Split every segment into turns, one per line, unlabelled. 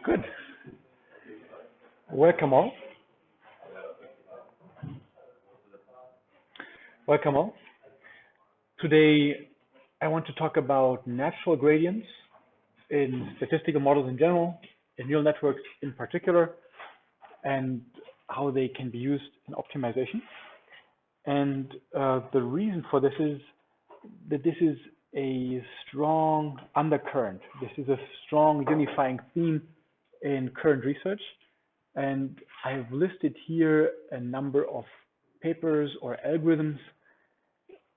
Good. Welcome all. Welcome all. Today, I want to talk about natural gradients in statistical models in general, in neural networks in particular, and how they can be used in optimization. And the reason for this is that this is a strong undercurrent. This is a strong unifying theme in current research. And I've listed here a number of papers or algorithms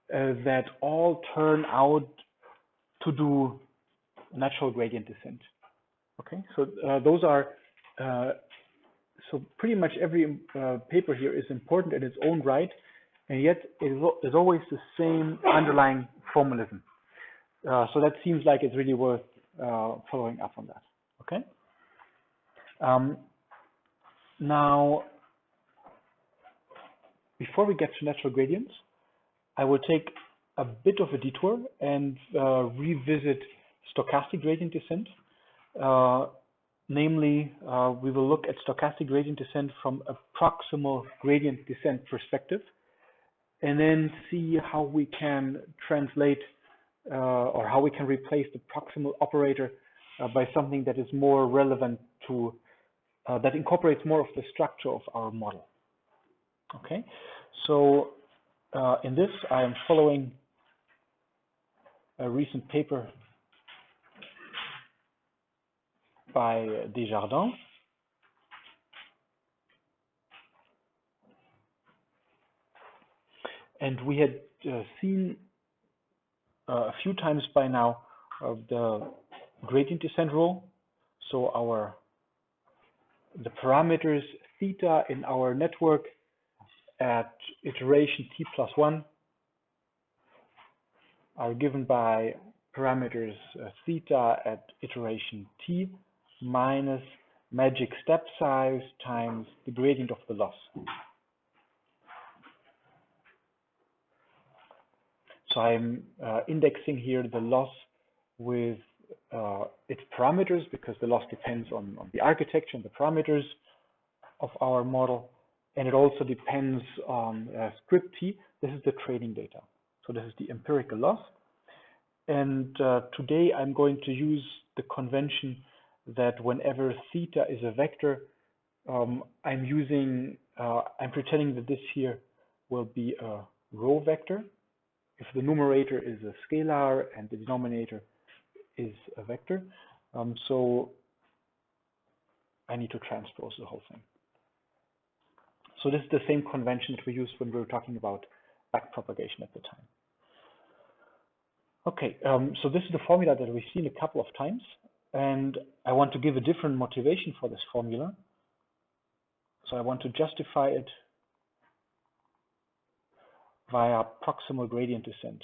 that all turn out to do natural gradient descent. Okay, so those are, so pretty much every paper here is important in its own right, and yet it is always the same underlying formalism. So that seems like it's really worth following up on that. Okay. Now, before we get to natural gradients, I will take a bit of a detour and revisit stochastic gradient descent. Namely, we will look at stochastic gradient descent from a proximal gradient descent perspective, and then see how we can translate or how we can replace the proximal operator by something that is more relevant to, that incorporates more of the structure of our model. Okay, so in this, I am following a recent paper by Desjardins. And we had seen a few times by now the gradient descent rule. So the parameters theta in our network at iteration t+1 are given by parameters theta at iteration t minus magic step size times the gradient of the loss. So I'm indexing here the loss with its parameters, because the loss depends on the architecture and the parameters of our model. And it also depends on script t. This is the training data. So this is the empirical loss. And today I'm going to use the convention that whenever theta is a vector, I'm pretending that this here will be a row vector. If the numerator is a scalar and the denominator is a vector, so I need to transpose the whole thing. So this is the same convention that we used when we were talking about backpropagation at the time. Okay, so this is the formula that we've seen a couple of times, and I want to give a different motivation for this formula. So I want to justify it via proximal gradient descent.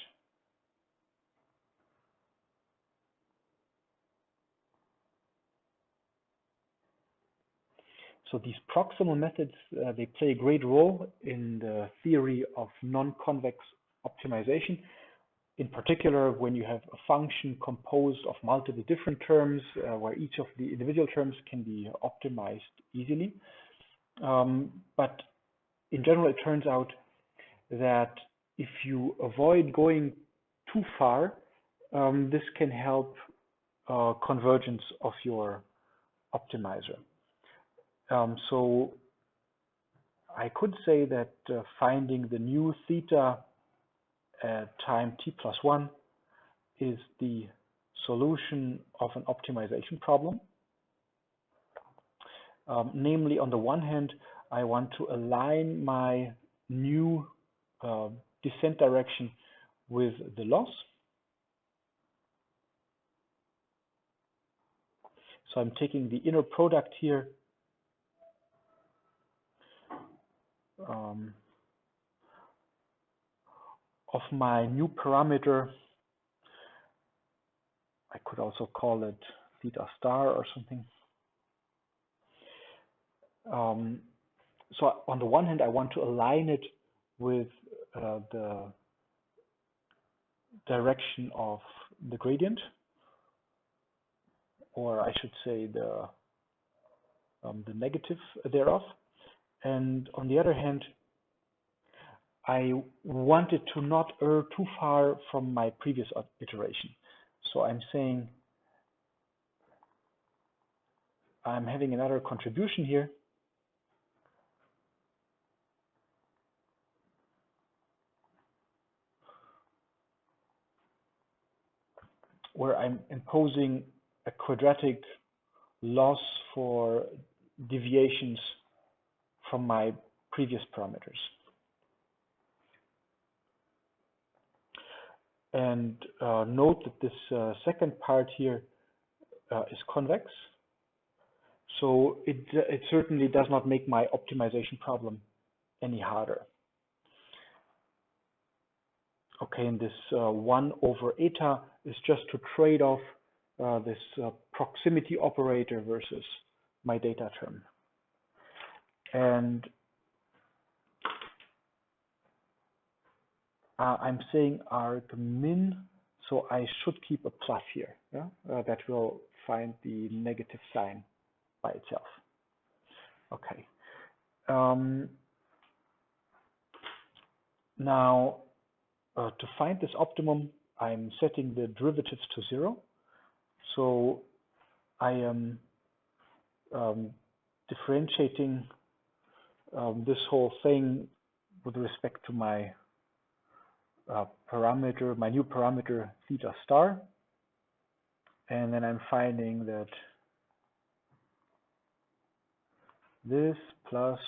So these proximal methods, they play a great role in the theory of non-convex optimization. In particular, when you have a function composed of multiple different terms, where each of the individual terms can be optimized easily. But in general, it turns out that if you avoid going too far, this can help convergence of your optimizer. So I could say that finding the new theta at time t+1 is the solution of an optimization problem. Namely, on the one hand, I want to align my new descent direction with the loss. So I'm taking the inner product here of my new parameter. I could also call it theta star or something. So on the one hand, I want to align it with the direction of the gradient, or I should say the the negative thereof. And on the other hand, I wanted to not err too far from my previous iteration. So I'm saying I'm having another contribution here where I'm imposing a quadratic loss for deviations from my previous parameters. And note that this second part here is convex. So it certainly does not make my optimization problem any harder. Okay, and this 1 over eta is just to trade off this proximity operator versus my data term. And I'm saying arg min, so I should keep a plus here. Yeah? That will find the negative sign by itself. Okay. Now, to find this optimum, I'm setting the derivatives to 0. So I am differentiating this whole thing with respect to my parameter, my new parameter theta star. And then I'm finding that this plus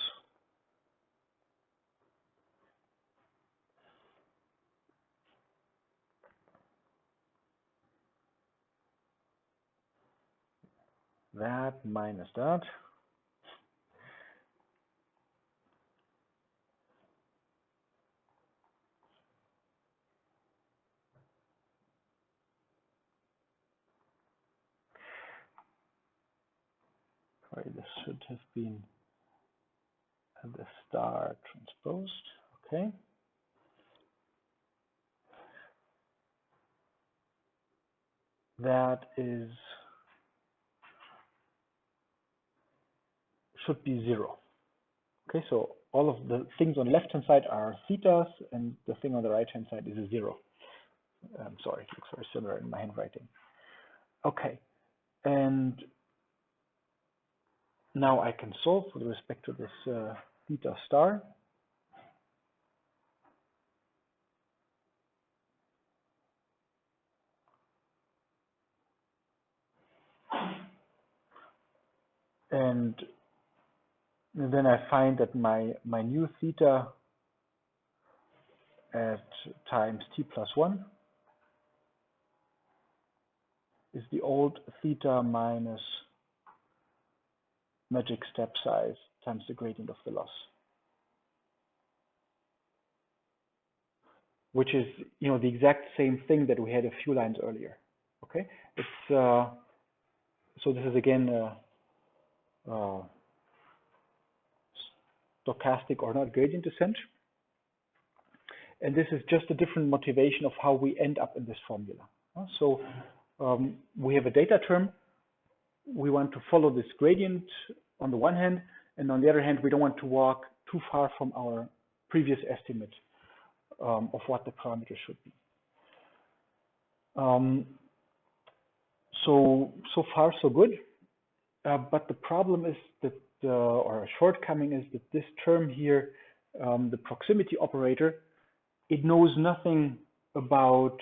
that minus that sorry, this should have been the star transposed. Okay. That is should be 0. Okay, so all of the things on the left-hand side are thetas, and the thing on the right-hand side is a 0. I'm sorry, it looks very similar in my handwriting. Okay, and now I can solve with respect to this theta star. And then I find that my new theta at times t plus 1 is the old theta minus magic step size times the gradient of the loss, which is, you know, the exact same thing that we had a few lines earlier. Okay, it's so this is again stochastic or not gradient descent, and this is just a different motivation of how we end up in this formula. So we have a data term. We want to follow this gradient on the one hand, and on the other hand, we don't want to walk too far from our previous estimate of what the parameter should be. So far so good, but the problem is that, or a shortcoming is that this term here, the proximity operator, it knows nothing about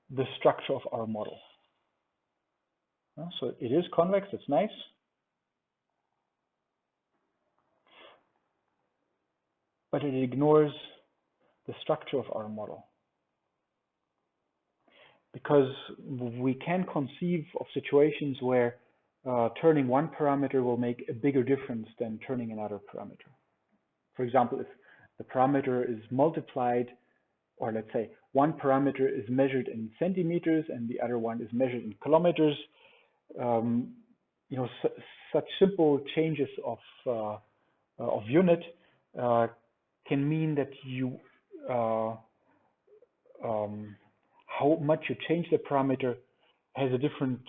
the structure of our model. So it is convex, it's nice. But it ignores the structure of our model. Because we can conceive of situations where turning one parameter will make a bigger difference than turning another parameter. For example, if the parameter is multiplied, or let's say one parameter is measured in centimeters and the other one is measured in kilometers, you know, such simple changes of unit can mean that you how much you change the parameter has a different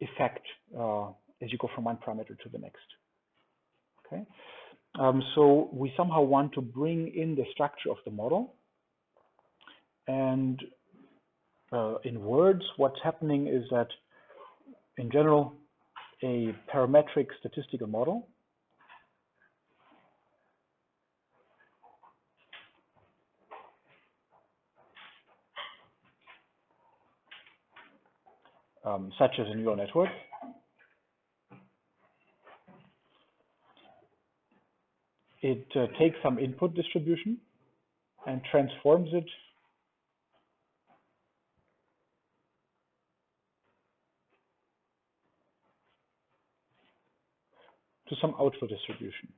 effect as you go from one parameter to the next. Okay, so we somehow want to bring in the structure of the model, and in words, what's happening is that, in general, a parametric statistical model such as a neural network it takes some input distribution and transforms it to some output distribution.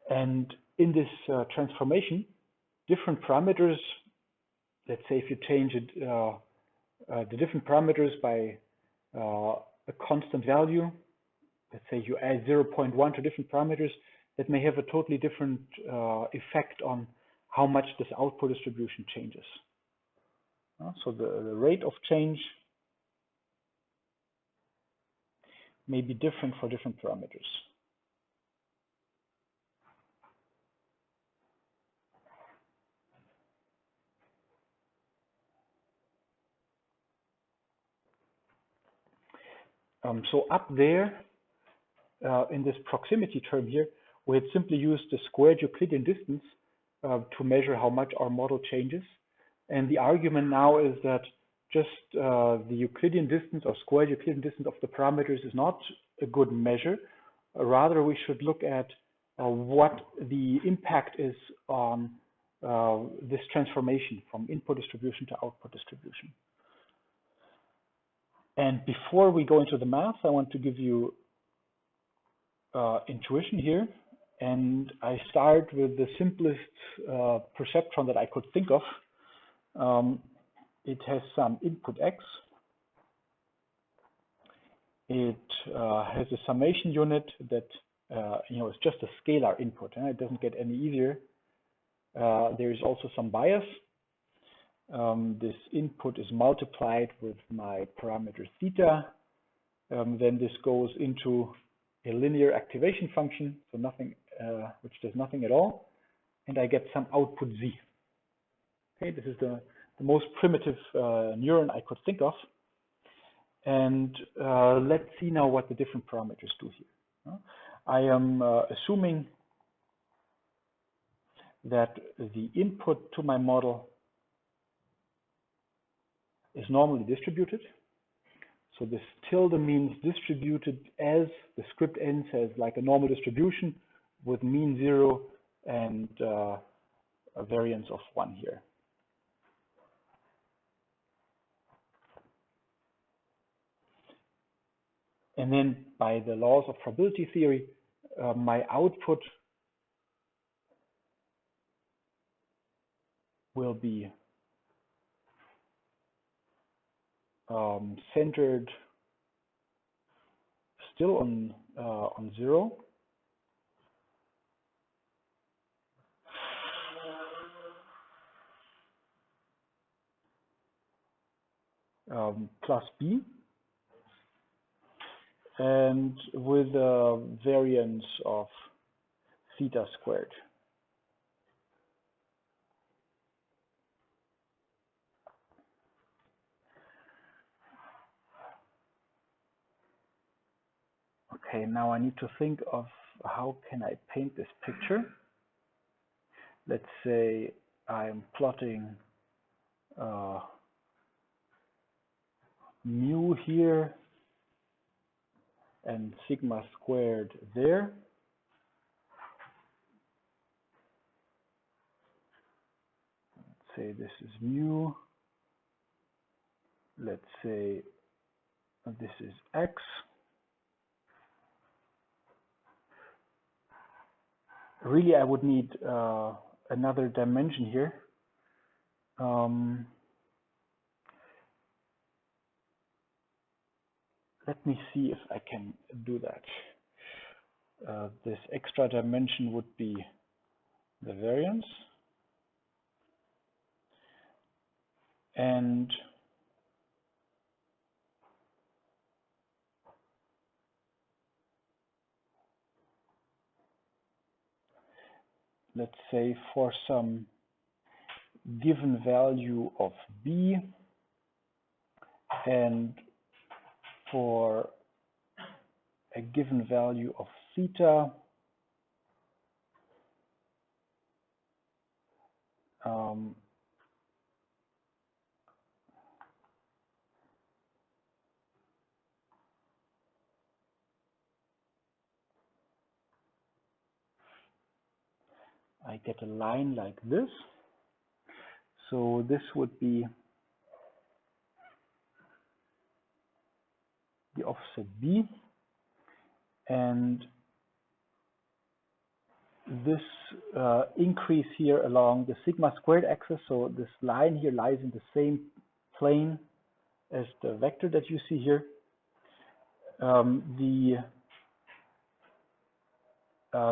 And in this transformation, different parameters, let's say if you change it, the different parameters by a constant value, let's say you add 0.1 to different parameters, that may have a totally different effect on how much this output distribution changes. So the rate of change may be different for different parameters. So up there, in this proximity term here, we had simply used the squared Euclidean distance to measure how much our model changes. And the argument now is that just the Euclidean distance or squared Euclidean distance of the parameters is not a good measure. Rather, we should look at what the impact is on this transformation from input distribution to output distribution. And before we go into the math, I want to give you intuition here. And I start with the simplest perceptron that I could think of. It has some input x. It has a summation unit that is just a scalar input, and it doesn't get any easier. There is also some bias. This input is multiplied with my parameter theta. Then this goes into a linear activation function, so nothing, which does nothing at all, and I get some output z. Okay, this is the most primitive neuron I could think of. And let's see now what the different parameters do here. I am assuming that the input to my model is normally distributed. So this tilde means distributed as the script n says, like a normal distribution with mean 0 and a variance of 1 here. And then by the laws of probability theory, my output will be centered still on 0. Plus b, and with a variance of theta squared. Okay, now I need to think of how can I paint this picture. Let's say I'm plotting mu here and sigma squared there. Let's say this is mu. Let's say this is x. Really, I would need another dimension here. Let me see if I can do that. This extra dimension would be the variance, and let's say for some given value of b and for a given value of theta, I get a line like this. So this would be the offset b, and this increase here along the sigma squared axis, so this line here lies in the same plane as the vector that you see here. The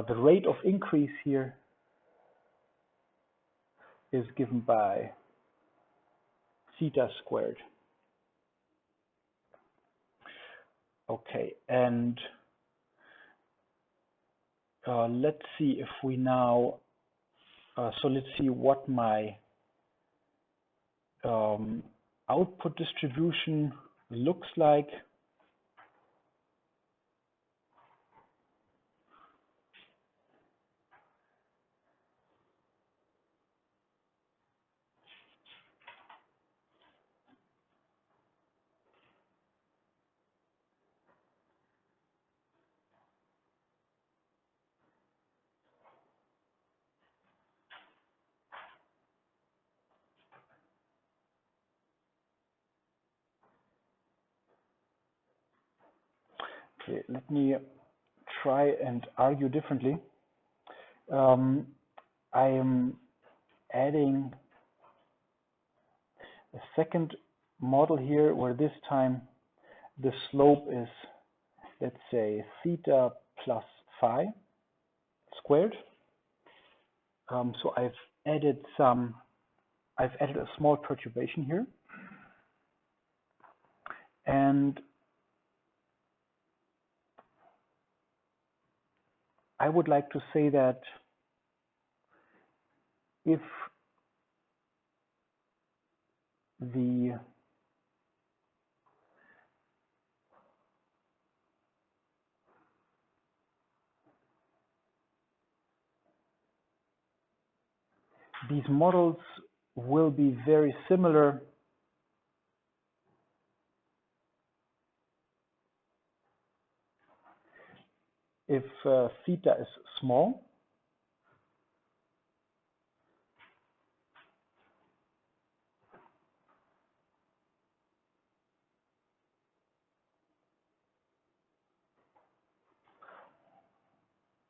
rate of increase here is given by theta squared. Okay, and let's see if we now, so let's see what my output distribution looks like. Okay, let me try and argue differently. I am adding a second model here where this time the slope is, let's say, theta plus phi squared. So I've added a small perturbation here. And I would like to say that if these models will be very similar if theta is small.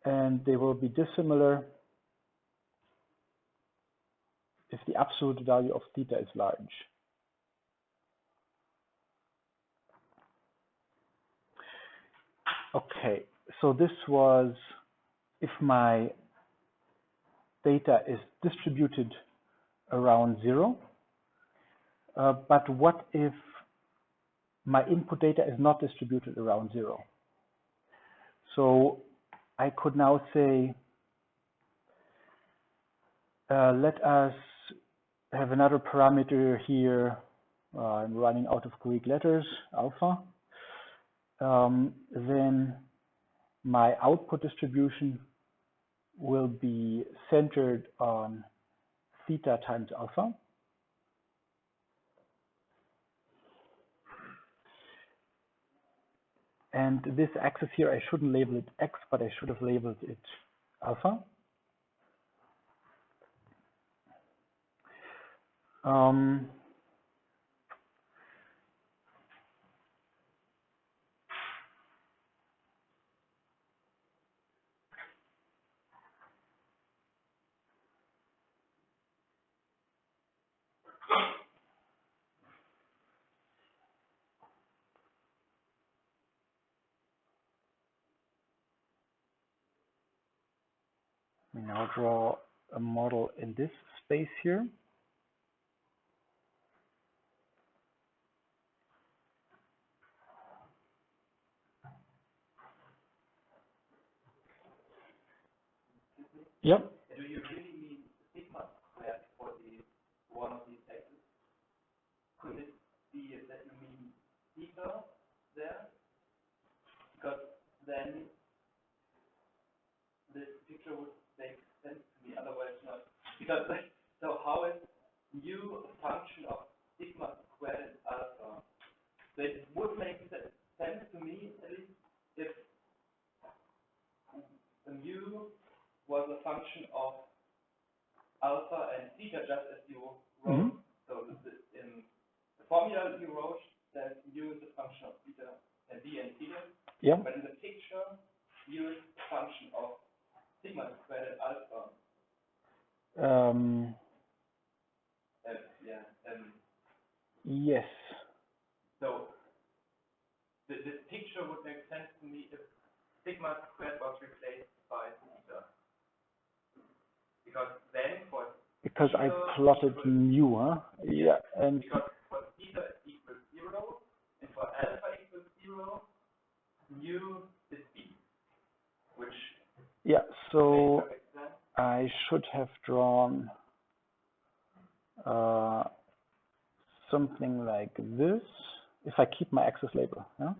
And they will be dissimilar if the absolute value of theta is large. Okay, so this was if my data is distributed around 0. But what if my input data is not distributed around 0? So I could now say, let us have another parameter here. I'm running out of Greek letters, alpha. Then my output distribution will be centered on theta times alpha. And this axis here, I shouldn't label it x, but I should have labeled it alpha. We now draw a model in this space here. Yep.
Do you really mean sigma squared for one of these axes? Could it be that you mean theta there? Because then this picture would make sense to me, otherwise not. Because so how is mu a function of sigma squared and alpha? So it would make sense to me, at least, if the mu was a function of alpha and theta, just as you wrote. So in the formula you wrote, that mu is a function of theta and b and theta.
Yeah.
But in the picture, mu is a function of sigma squared and alpha.
Yes.
So this picture would make sense to me if sigma squared was replaced by theta. Because
I plotted mu, huh? Yeah, and
because for theta equals 0 and for alpha equals 0, mu is b, which
yeah. So
makes perfect sense.
I should have drawn something like this if I keep my axis label. Yeah.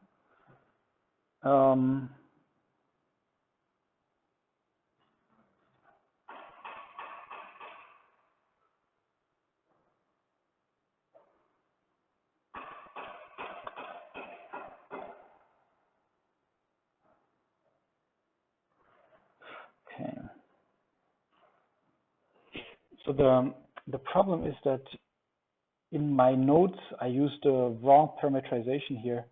Okay. So the problem is that in my notes I used the wrong parameterization here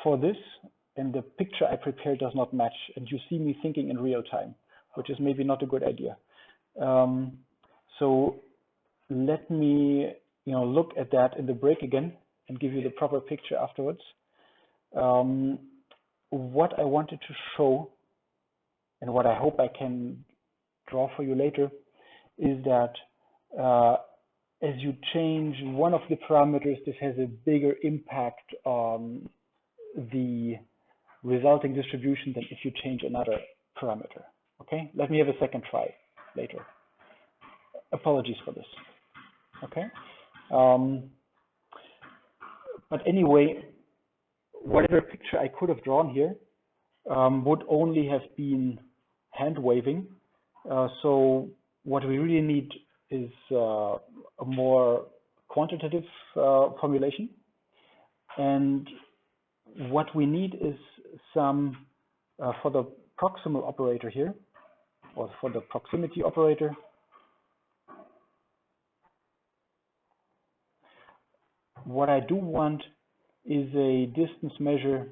for this, and the picture I prepared does not match, and you see me thinking in real time, which is maybe not a good idea. So let me look at that in the break again and give you the proper picture afterwards. What I wanted to show, and what I hope I can draw for you later, is that as you change one of the parameters, this has a bigger impact on the resulting distribution than if you change another parameter. Okay, let me have a second try later. Apologies for this. Okay, but anyway, whatever picture I could have drawn here would only have been hand waving. So what we really need is a more quantitative formulation, and what we need is some for the proximal operator here, or for the proximity operator. What I do want is a distance measure,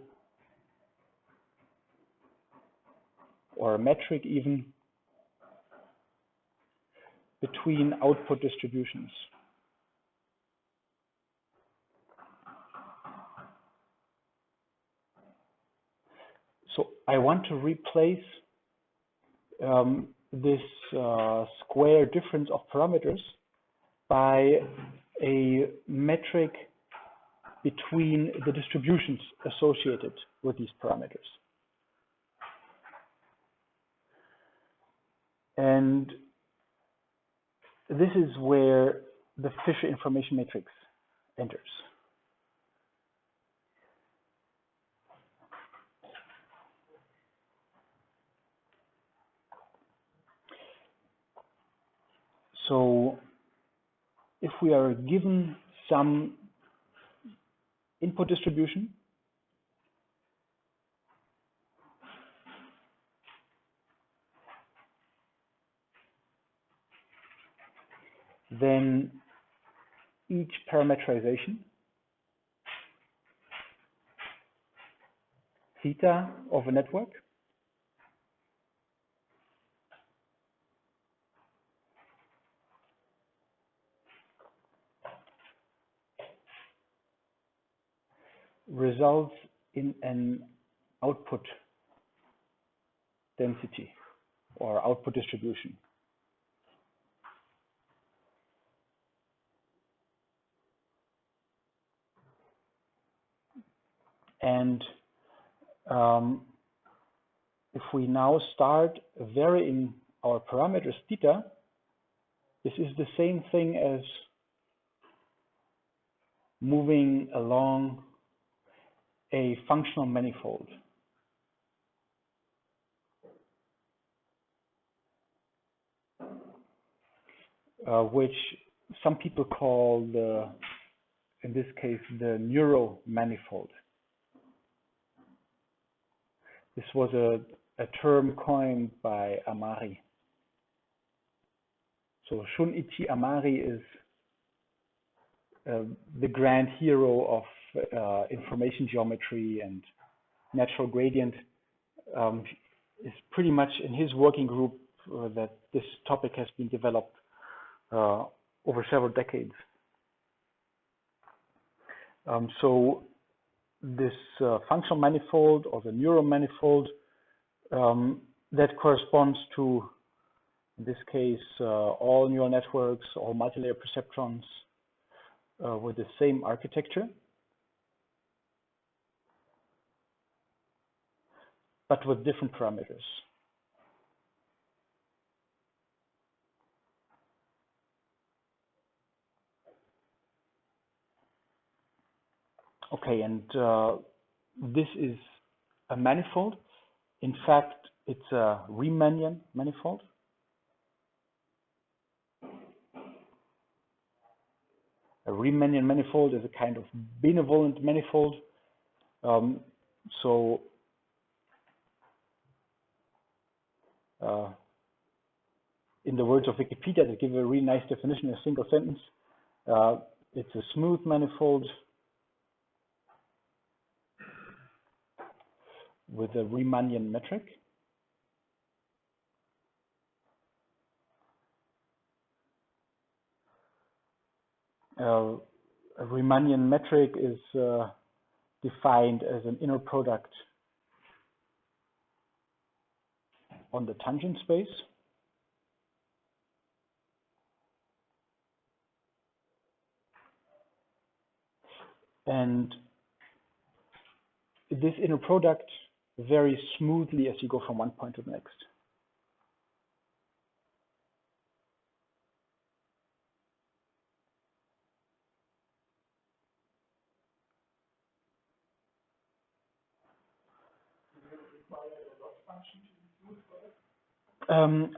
or a metric even, between output distributions. So I want to replace this square difference of parameters by a metric between the distributions associated with these parameters. And this is where the Fisher information matrix enters. So if we are given some input distribution, then each parameterization, theta of a network, results in an output density or output distribution. And if we now start varying our parameters theta, this is the same thing as moving along a functional manifold. Which some people call in this case, the neuromanifold. This was a term coined by Amari. So Shunichi Amari is the grand hero of information geometry and natural gradient. Is pretty much in his working group that this topic has been developed over several decades. So this functional manifold or the neuromanifold that corresponds to, in this case, all neural networks, all multilayer perceptrons with the same architecture, but with different parameters. Okay, and this is a manifold. In fact, it's a Riemannian manifold. A Riemannian manifold is a kind of benevolent manifold. In the words of Wikipedia, they give a really nice definition in a single sentence. It's a smooth manifold with a Riemannian metric. A Riemannian metric is defined as an inner product on the tangent space. And this inner product varies smoothly as you go from one point to the next.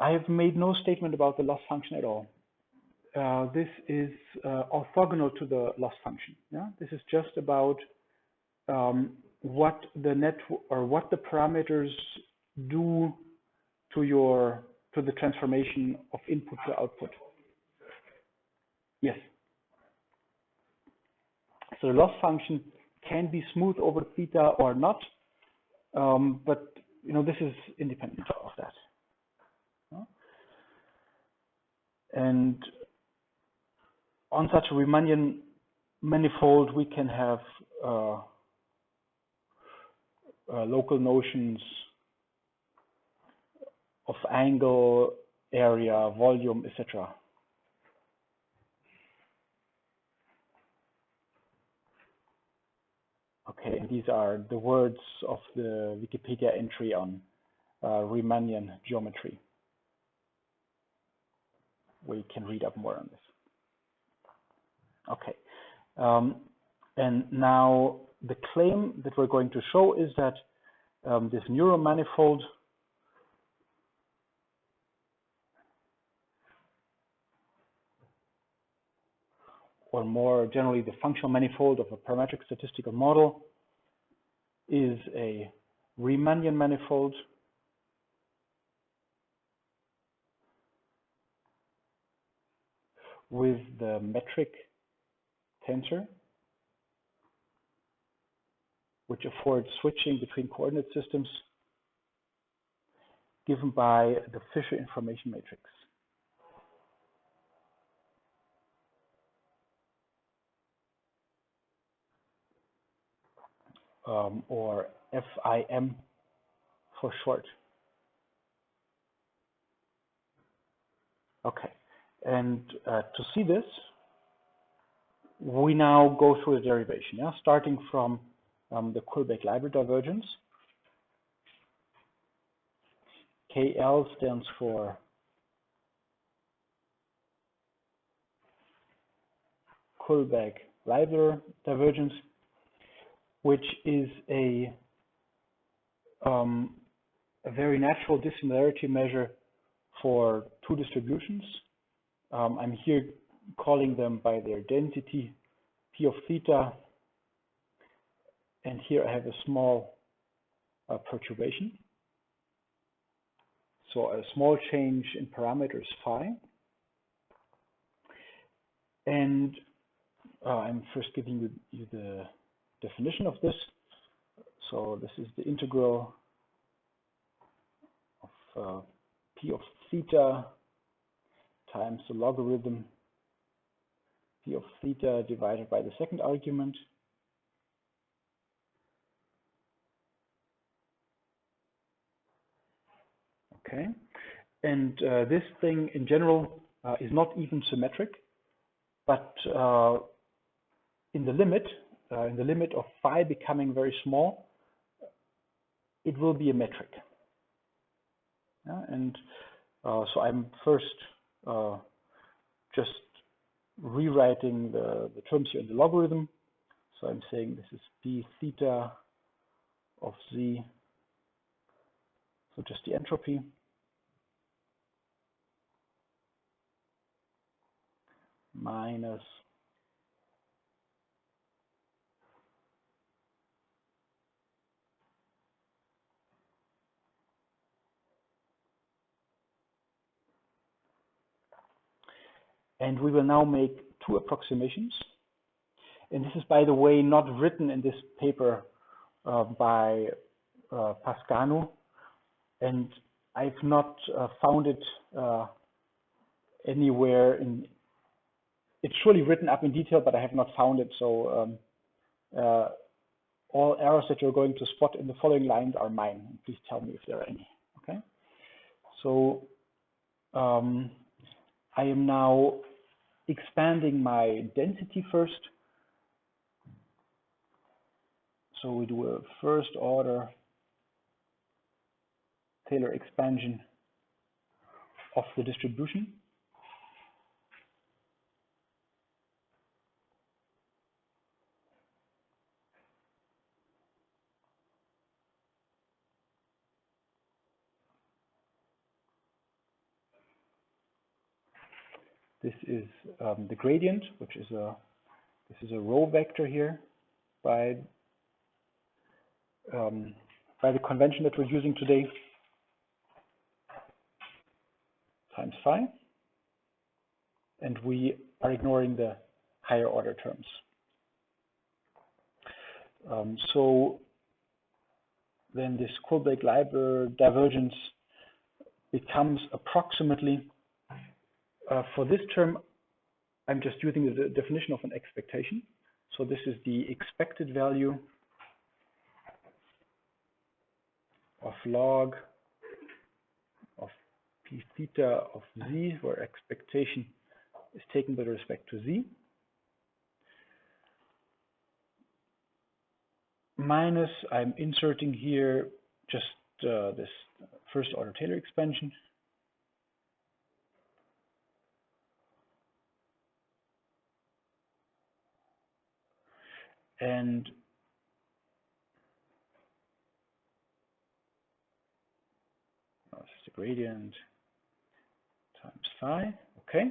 I have made no statement about the loss function at all. This is orthogonal to the loss function. Yeah, this is just about what the parameters do to the transformation of input to output. Yes. So the loss function can be smooth over theta or not, but this is independent of that. And on such a Riemannian manifold, we can have local notions of angle, area, volume, etc. Okay, and these are the words of the Wikipedia entry on Riemannian geometry. We can read up more on this. Okay, and now the claim that we're going to show is that this neuromanifold or more generally the functional manifold of a parametric statistical model is a Riemannian manifold with the metric tensor, which affords switching between coordinate systems given by the Fisher information matrix. Or FIM for short. Okay, and to see this, we now go through a derivation, starting from the Kullback-Leibler divergence. KL stands for Kullback-Leibler divergence, which is a very natural dissimilarity measure for two distributions. I'm here calling them by their density, P of theta, and here I have a small perturbation. So a small change in parameters phi. And I'm first giving you the definition of this. So this is the integral of P of theta times the logarithm P of theta divided by the second argument. Okay, and this thing in general is not even symmetric, but in the limit of phi becoming very small, it will be a metric. Yeah? And so I'm first just rewriting the terms here in the logarithm. So I'm saying this is p theta of z, so just the entropy, minus and we will now make two approximations. And this is, by the way, not written in this paper by Pascanu, and I've not found it anywhere in. It's surely written up in detail, but I have not found it. So all errors that you're going to spot in the following lines are mine. Please tell me if there are any. Okay. So I am now expanding my density first. So we do a first order Taylor expansion of the distribution. This is the gradient, which is a row vector here by the convention that we're using today, times phi, and we are ignoring the higher order terms. So then this Kullback-Leibler divergence becomes approximately, for this term, I'm just using the definition of an expectation. So this is the expected value of log of p theta of z, where expectation is taken with respect to z, minus, I'm inserting here just this first order Taylor expansion, and this is the gradient times phi. Okay,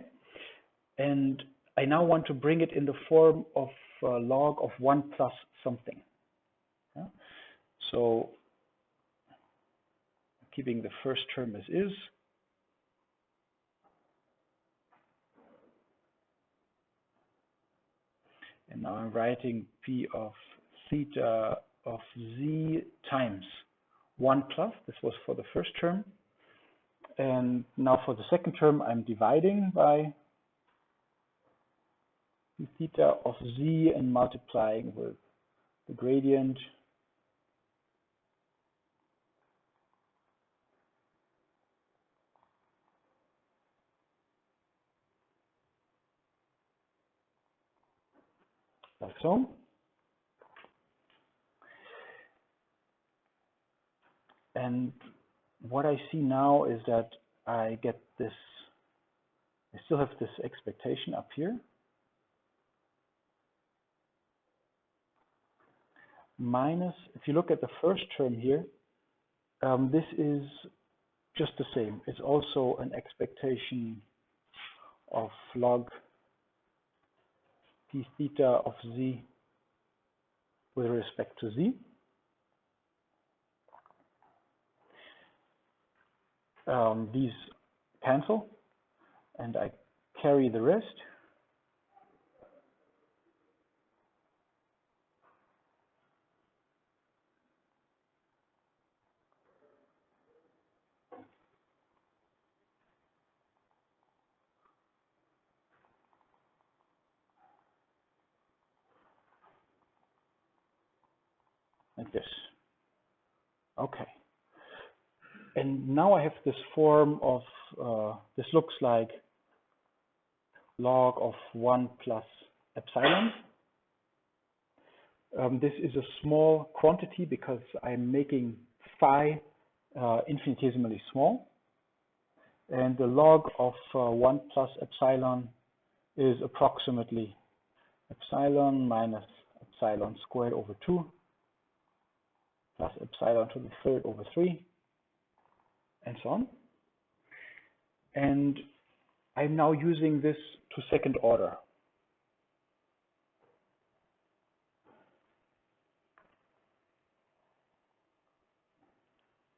and I now want to bring it in the form of log of 1 plus something. Yeah? So keeping the first term as is, and now I'm writing p of theta of z times 1 plus. This was for the first term. And now for the second term, I'm dividing by p theta of z and multiplying with the gradient like so. And what I see now is that I get this, I still have this expectation up here, minus, if you look at the first term here, this is just the same. It's also an expectation of log d theta of z with respect to z. These cancel, and I carry the rest. Like this. Okay. And now I have this form of, this looks like log of 1 plus epsilon. This is a small quantity because I'm making phi infinitesimally small. And the log of 1 plus epsilon is approximately epsilon minus epsilon squared over 2 plus epsilon to the third over 3, and so on. And I'm now using this to second order.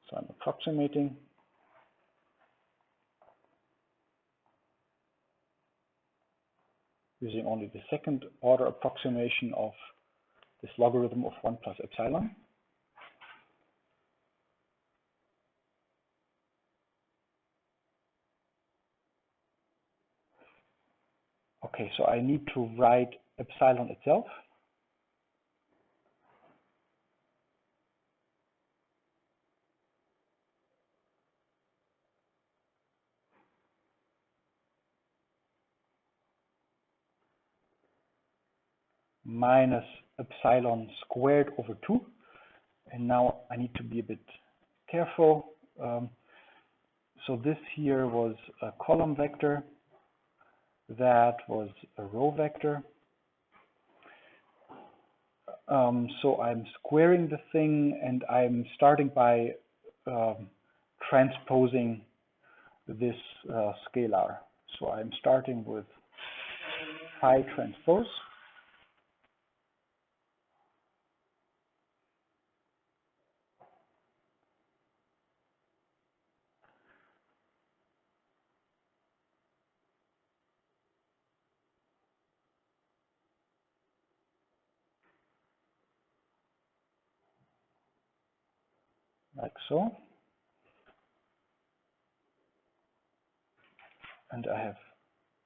So I'm approximating. Using only the second order approximation of this logarithm of 1 plus epsilon. Okay, so I need to write epsilon itself. Minus epsilon squared over 2. And now I need to be a bit careful. So this here was a column vector. That was a row vector. So I'm squaring the thing, and I'm starting by transposing this scalar. So I'm starting with phi transpose. Like so. And I have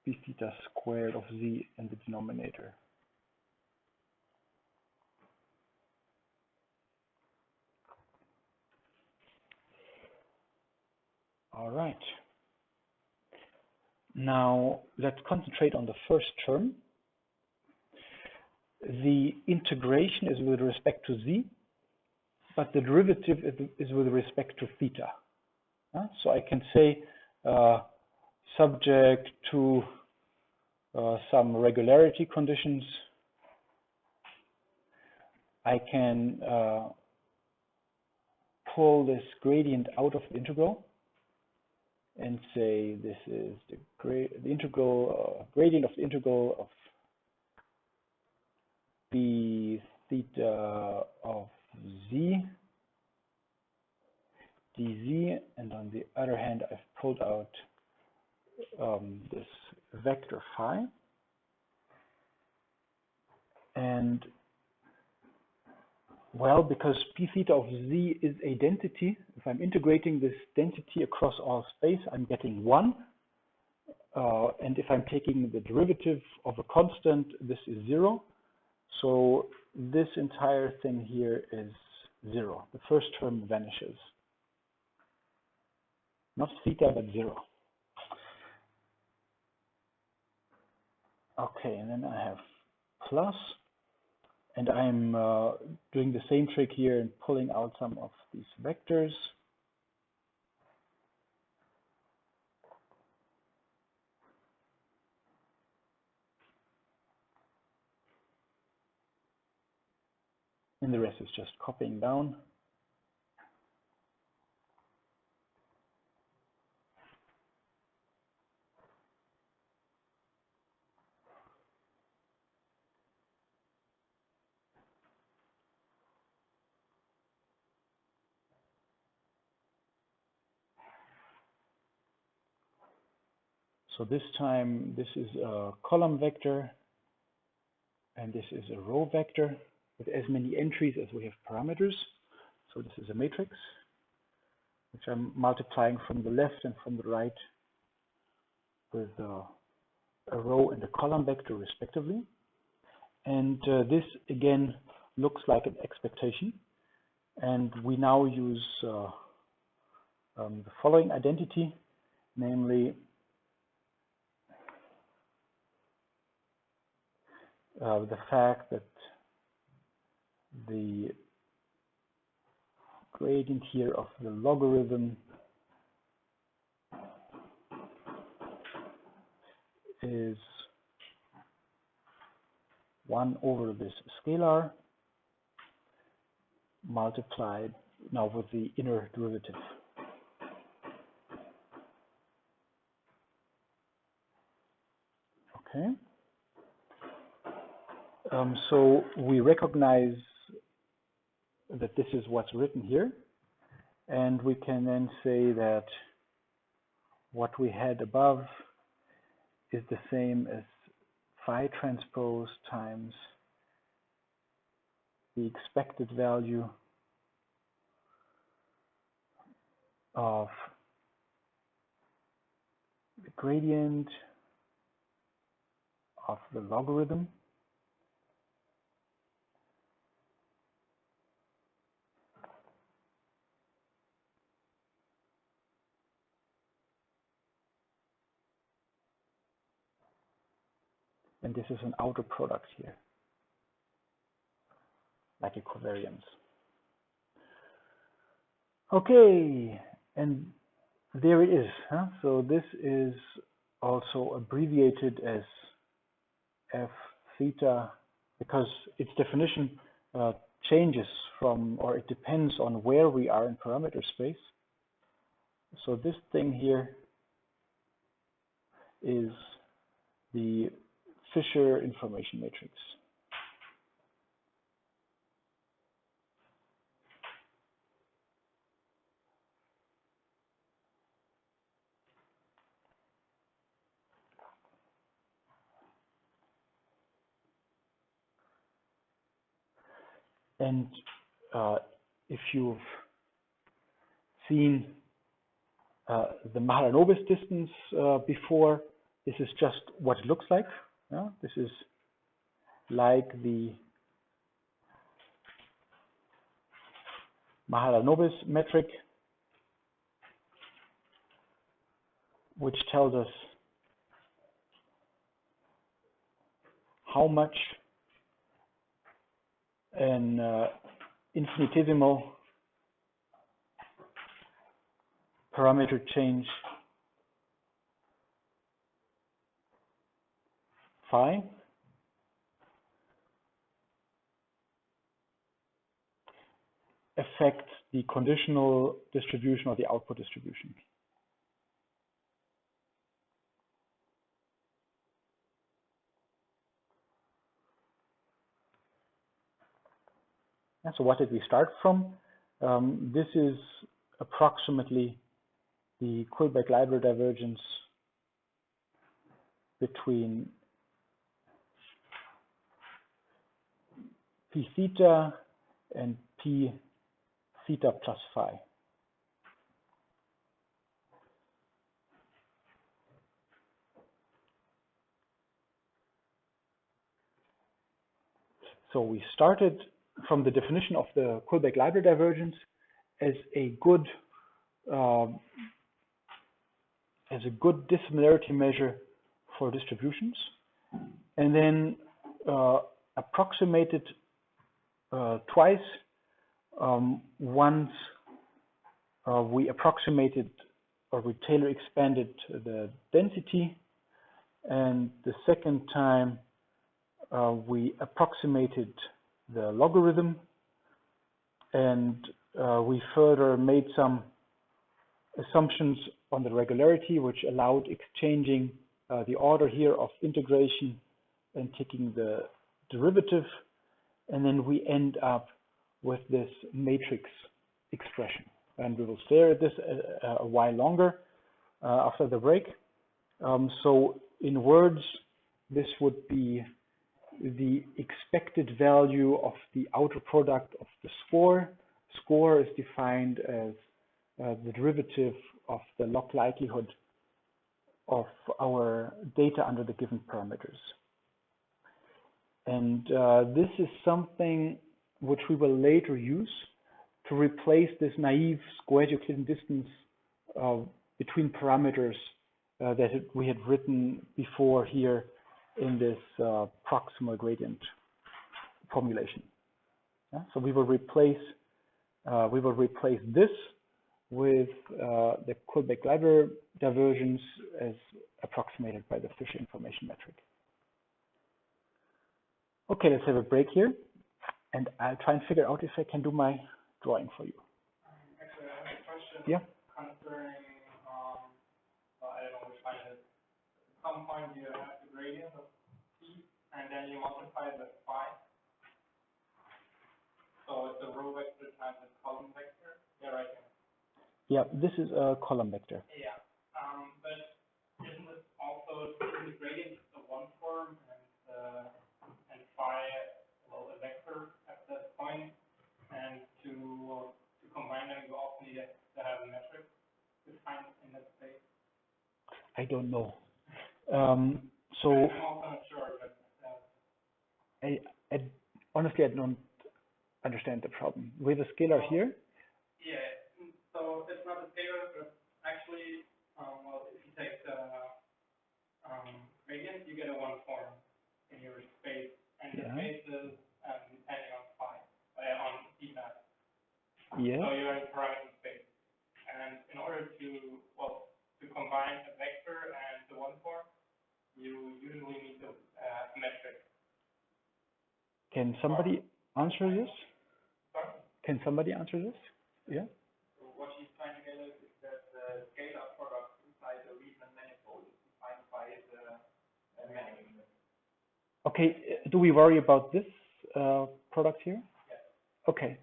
b theta squared of z in the denominator. All right. Now let's concentrate on the first term. The integration is with respect to z, but the derivative is with respect to theta. So I can say subject to some regularity conditions, I can pull this gradient out of the integral and say this is the integral gradient of the integral of b theta of z dz, and on the other hand I've pulled out this vector phi, and well, because p theta of z is a density, if I'm integrating this density across all space, I'm getting 1. And if I'm taking the derivative of a constant, this is 0. So this entire thing here is 0. The first term vanishes. Not theta, but 0. Okay, and then I have plus. And I'm doing the same trick here and pulling out some of these vectors. and the rest is just copying down. So this time, this is a column vector, and this is a row vector with as many entries as we have parameters. So this is a matrix, which I'm multiplying from the left and from the right with a row and a column vector respectively. And this again looks like an expectation. And we now use the following identity, namely the fact that the gradient here of the logarithm is 1 over this scalar multiplied now with the inner derivative. Okay. So we recognize that this is what's written here, and we can then say that what we had above is the same as phi transpose times the expected value of the gradient of the logarithm and this is an outer product here, like a covariance. Okay, and there it is. So this is also abbreviated as f theta because its definition changes from, or it depends on where we are in parameter space. So this thing here is the Fisher information matrix. And if you've seen the Mahalanobis distance before, this is just what it looks like. This is like the Mahalanobis metric, which tells us how much an infinitesimal parameter change phi affects the conditional distribution or the output distribution. And so what did we start from? This is approximately the Kullback-Leibler divergence between p theta and p theta plus phi. So we started from the definition of the Kullback-Leibler divergence as a good dissimilarity measure for distributions, and then approximated twice. Once we approximated or we Taylor expanded the density, and the second time we approximated the logarithm And we further made some assumptions on the regularity, which allowed exchanging the order here of integration and taking the derivative. And then we end up with this matrix expression. And we will stare at this a while longer after the break. So in words, this would be the expected value of the outer product of the score. Score is defined as the derivative of the log likelihood of our data under the given parameters. And this is something which we will later use to replace this naive squared Euclidean distance between parameters that we had written before here in this proximal gradient formulation. Yeah? So we will replace this with the Kullback-Leibler divergence as approximated by the Fisher information metric. Okay, let's have a break here, and I'll try and figure out if I can do my drawing for you.
Actually, I have a question.
Yeah.
Concerning, I don't know which line it is. At some point you have the gradient of t, and then you multiply it with phi. So it's a row vector times a column vector. Yeah, right here.
Yeah, this is a column vector.
Yeah. But isn't this also the gradient is the one form and phi, well, a vector at that point, and to combine them, you also need to have a metric defined in that space.
I don't know. So
I'm also not sure, but
I honestly I don't understand the problem. We have a scalar here.
yeah. So it's not a scalar, but actually, well, if you take the gradient, you get a one form in your space, and the space is depending on phi, on d map.
Yeah.
So you're in parameter space, and in order to combine a vector and the one form, you usually need a metric.
Can somebody answer this?
Sorry?
Can somebody answer this? Yeah.
So what he's trying to get at is that the scalar product inside the Riemann manifold is defined by the manifold.
Okay. Do we worry about this product here?
Yes.
Okay.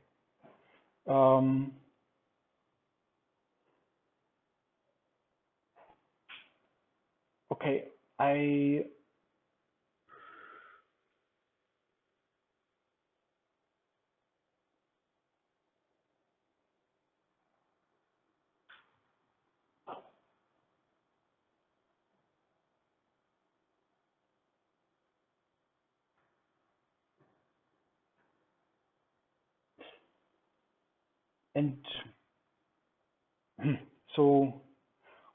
Okay. And so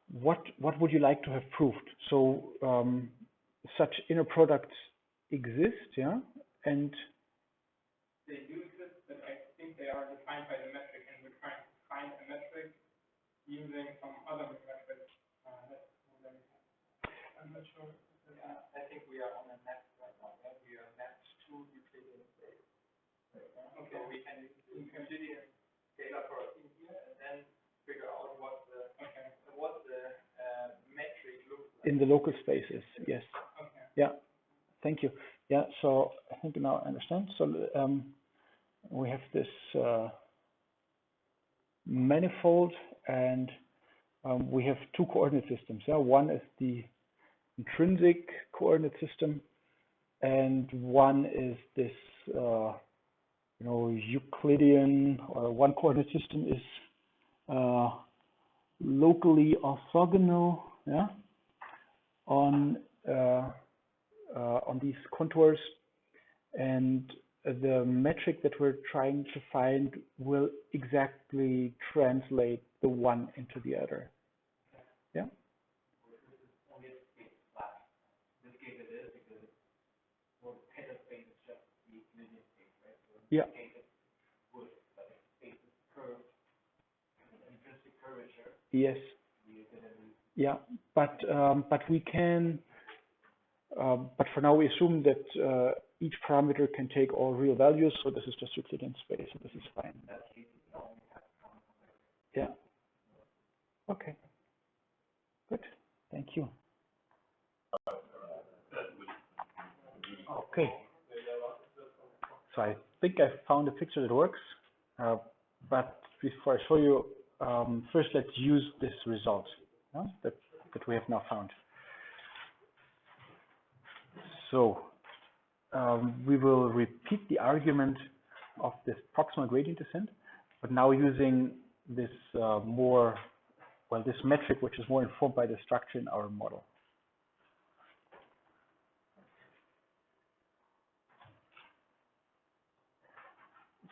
what would you like to have proved? So such inner products exist, yeah, and
They do exist, but I think they are defined by the metric, and we're trying to find a metric using some other metric. I'm not sure. I think we are on a map right now. Right? We are mapped to Euclidean space. Right now. Okay. So we can use the Euclidean scalar product in here, and then figure out what the metric looks like.
in the local spaces, yes.
Okay.
Yeah. Thank you. Yeah. So I think now I understand. So we have this manifold, and we have two coordinate systems. Yeah, one is the intrinsic coordinate system, and one is this, Euclidean, or one coordinate system is locally orthogonal, yeah, on these contours, and the metric that we're trying to find will exactly translate the one into the other. Yeah.
Only if space is flat. In this case it is because Taylor space is just the Euclidean space, right? So
Yeah.
in this case it would, but if space is curved, an intrinsic curvature.
Yes. Yeah, but we can But for now, we assume that each parameter can take all real values, so this is just Euclidean space, and this is fine. Yeah. Okay. Good. Thank you. Okay. So I think I found a picture that works, but before I show you, first let's use this result that we have now found. So we will repeat the argument of this proximal gradient descent, but now using this this metric, which is more informed by the structure in our model.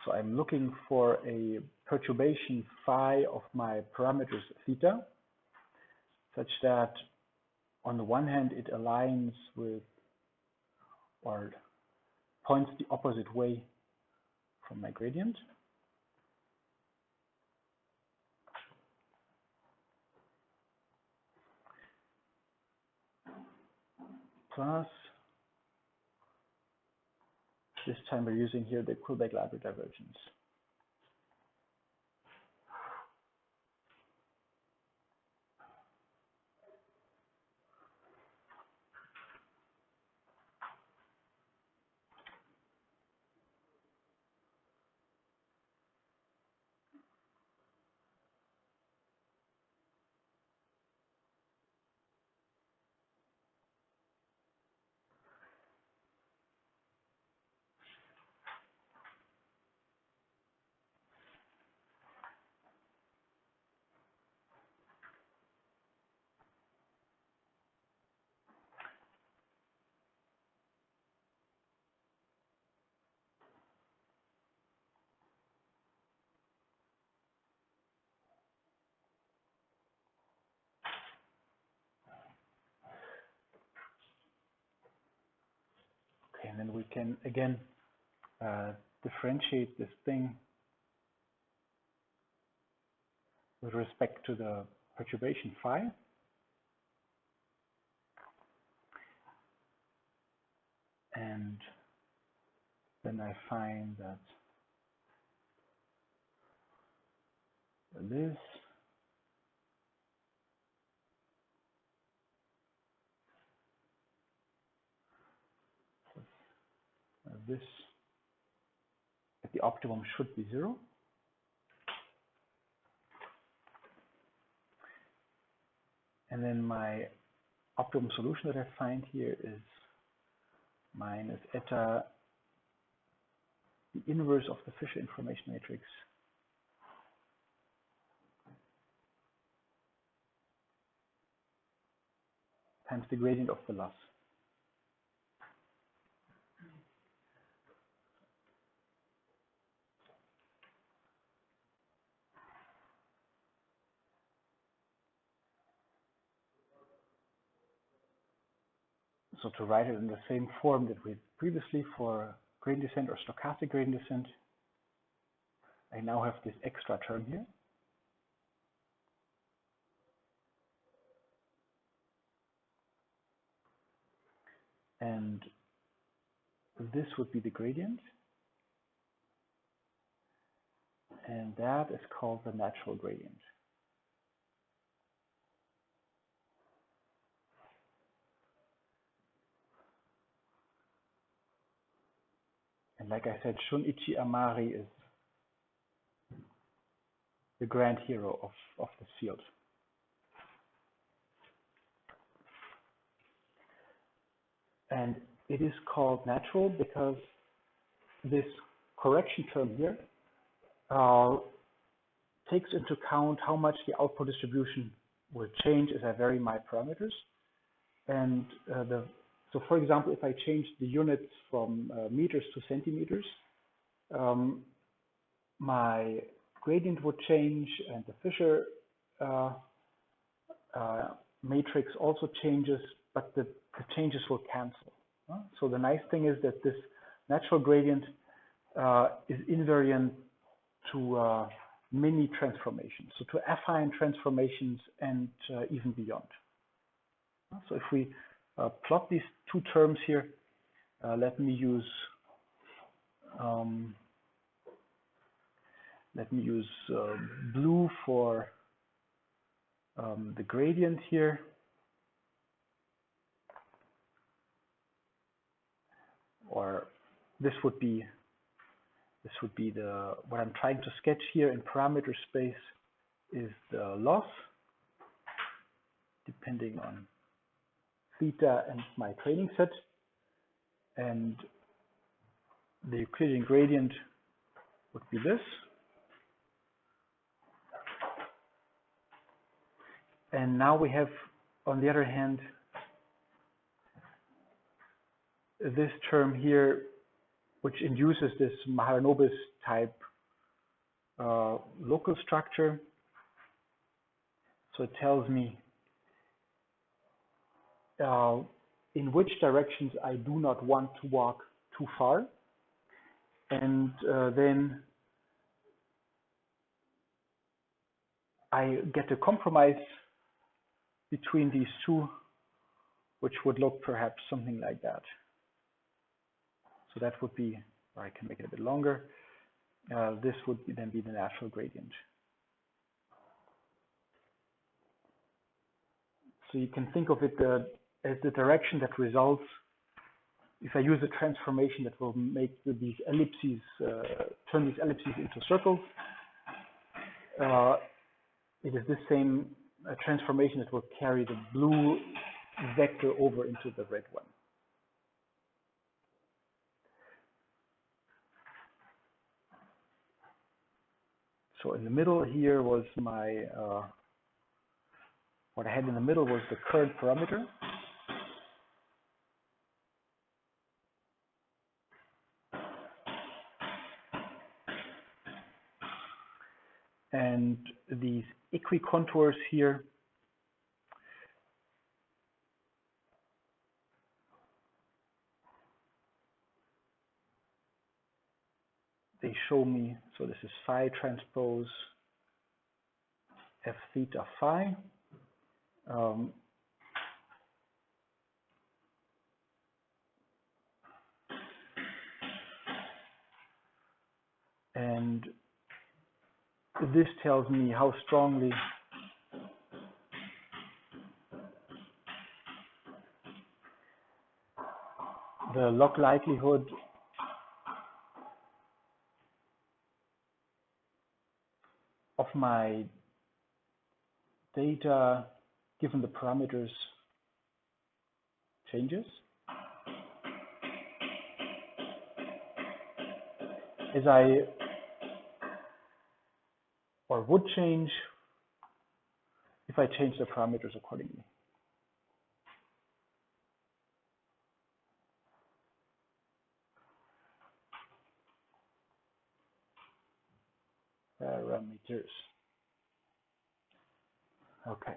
So I'm looking for a perturbation phi of my parameters theta, such that on the one hand it aligns with or points the opposite way from my gradient. Plus, this time we're using here the Kullback-Leibler divergence. Okay, and then we can again differentiate this thing with respect to the perturbation phi. And then I find that this at the optimum should be 0. And then my optimum solution that I find here is minus eta the inverse of the Fisher information matrix times the gradient of the loss. So to write it in the same form that we had previously for gradient descent or stochastic gradient descent, I now have this extra term here. And this would be the gradient. And that is called the natural gradient. And like I said, Shunichi Amari is the grand hero of this field. And it is called natural because this correction term here takes into account how much the output distribution will change as I vary my parameters. And so for example, if I change the units from meters to centimeters, my gradient would change and the Fisher matrix also changes, but the changes will cancel. So the nice thing is that this natural gradient is invariant to many transformations, so to affine transformations and even beyond. So if we plot these two terms here. Let me use blue for the gradient here. Or this would be the, what I'm trying to sketch here in parameter space is the loss, depending on theta and my training set. And the Euclidean gradient would be this. And now we have, on the other hand, this term here, which induces this Mahalanobis type local structure. So it tells me in which directions I do not want to walk too far. And then I get a compromise between these two, which would look perhaps something like that. So that would be, or I can make it a bit longer. This would then be the natural gradient. So you can think of it as the direction that results if I use a transformation that will make these ellipses, turn these ellipses into circles. It is this same transformation that will carry the blue vector over into the red one. So in the middle here was my, what I had in the middle was the current parameter. And these equicontours here they show me, so this is phi transpose f theta phi. And this tells me how strongly the log likelihood of my data given the parameters changes. As or would change if I change the parameters accordingly. Parameters. Okay.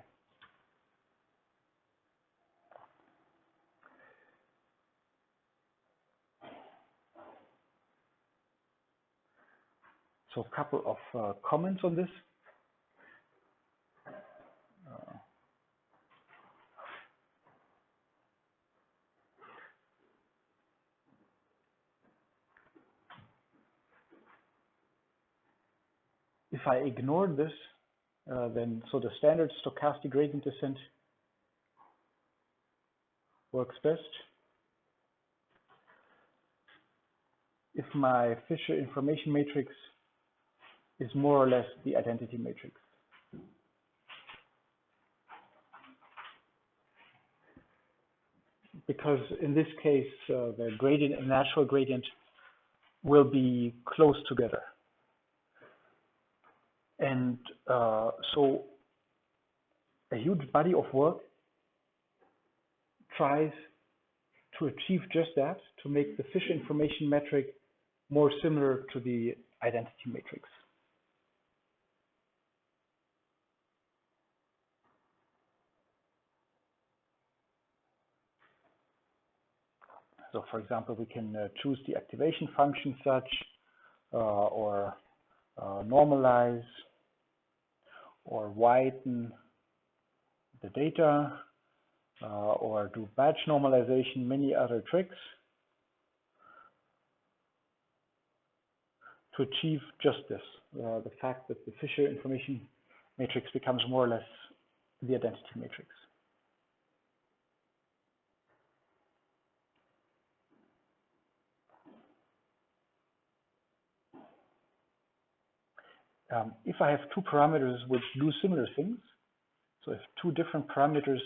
So a couple of comments on this. If I ignore this, then so the standard stochastic gradient descent works best. If my Fisher information matrix is more or less the identity matrix. Because in this case, the gradient and natural gradient will be close together. And so a huge body of work tries to achieve just that, to make the Fisher information metric more similar to the identity matrix. So for example, we can choose the activation function such, or normalize, or widen the data. or do batch normalization, many other tricks to achieve just this, the fact that the Fisher information matrix becomes more or less the identity matrix. If I have two parameters which do similar things, so if two different parameters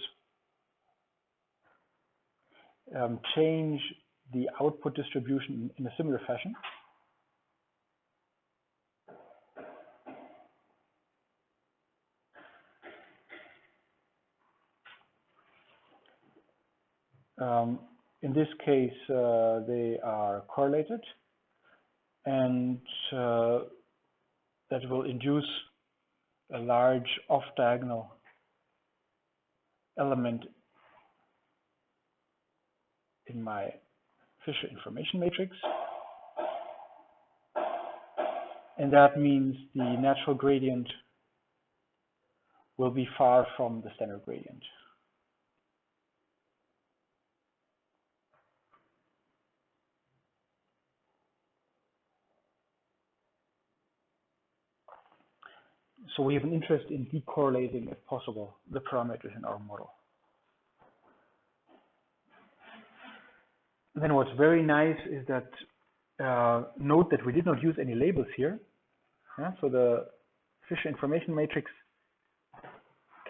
change the output distribution in a similar fashion, in this case, they are correlated, and that will induce a large off-diagonal element in my Fisher information matrix. And that means the natural gradient will be far from the standard gradient. So we have an interest in decorrelating, if possible, the parameters in our model. Then what's very nice is that note that we did not use any labels here. Yeah? So the Fisher information matrix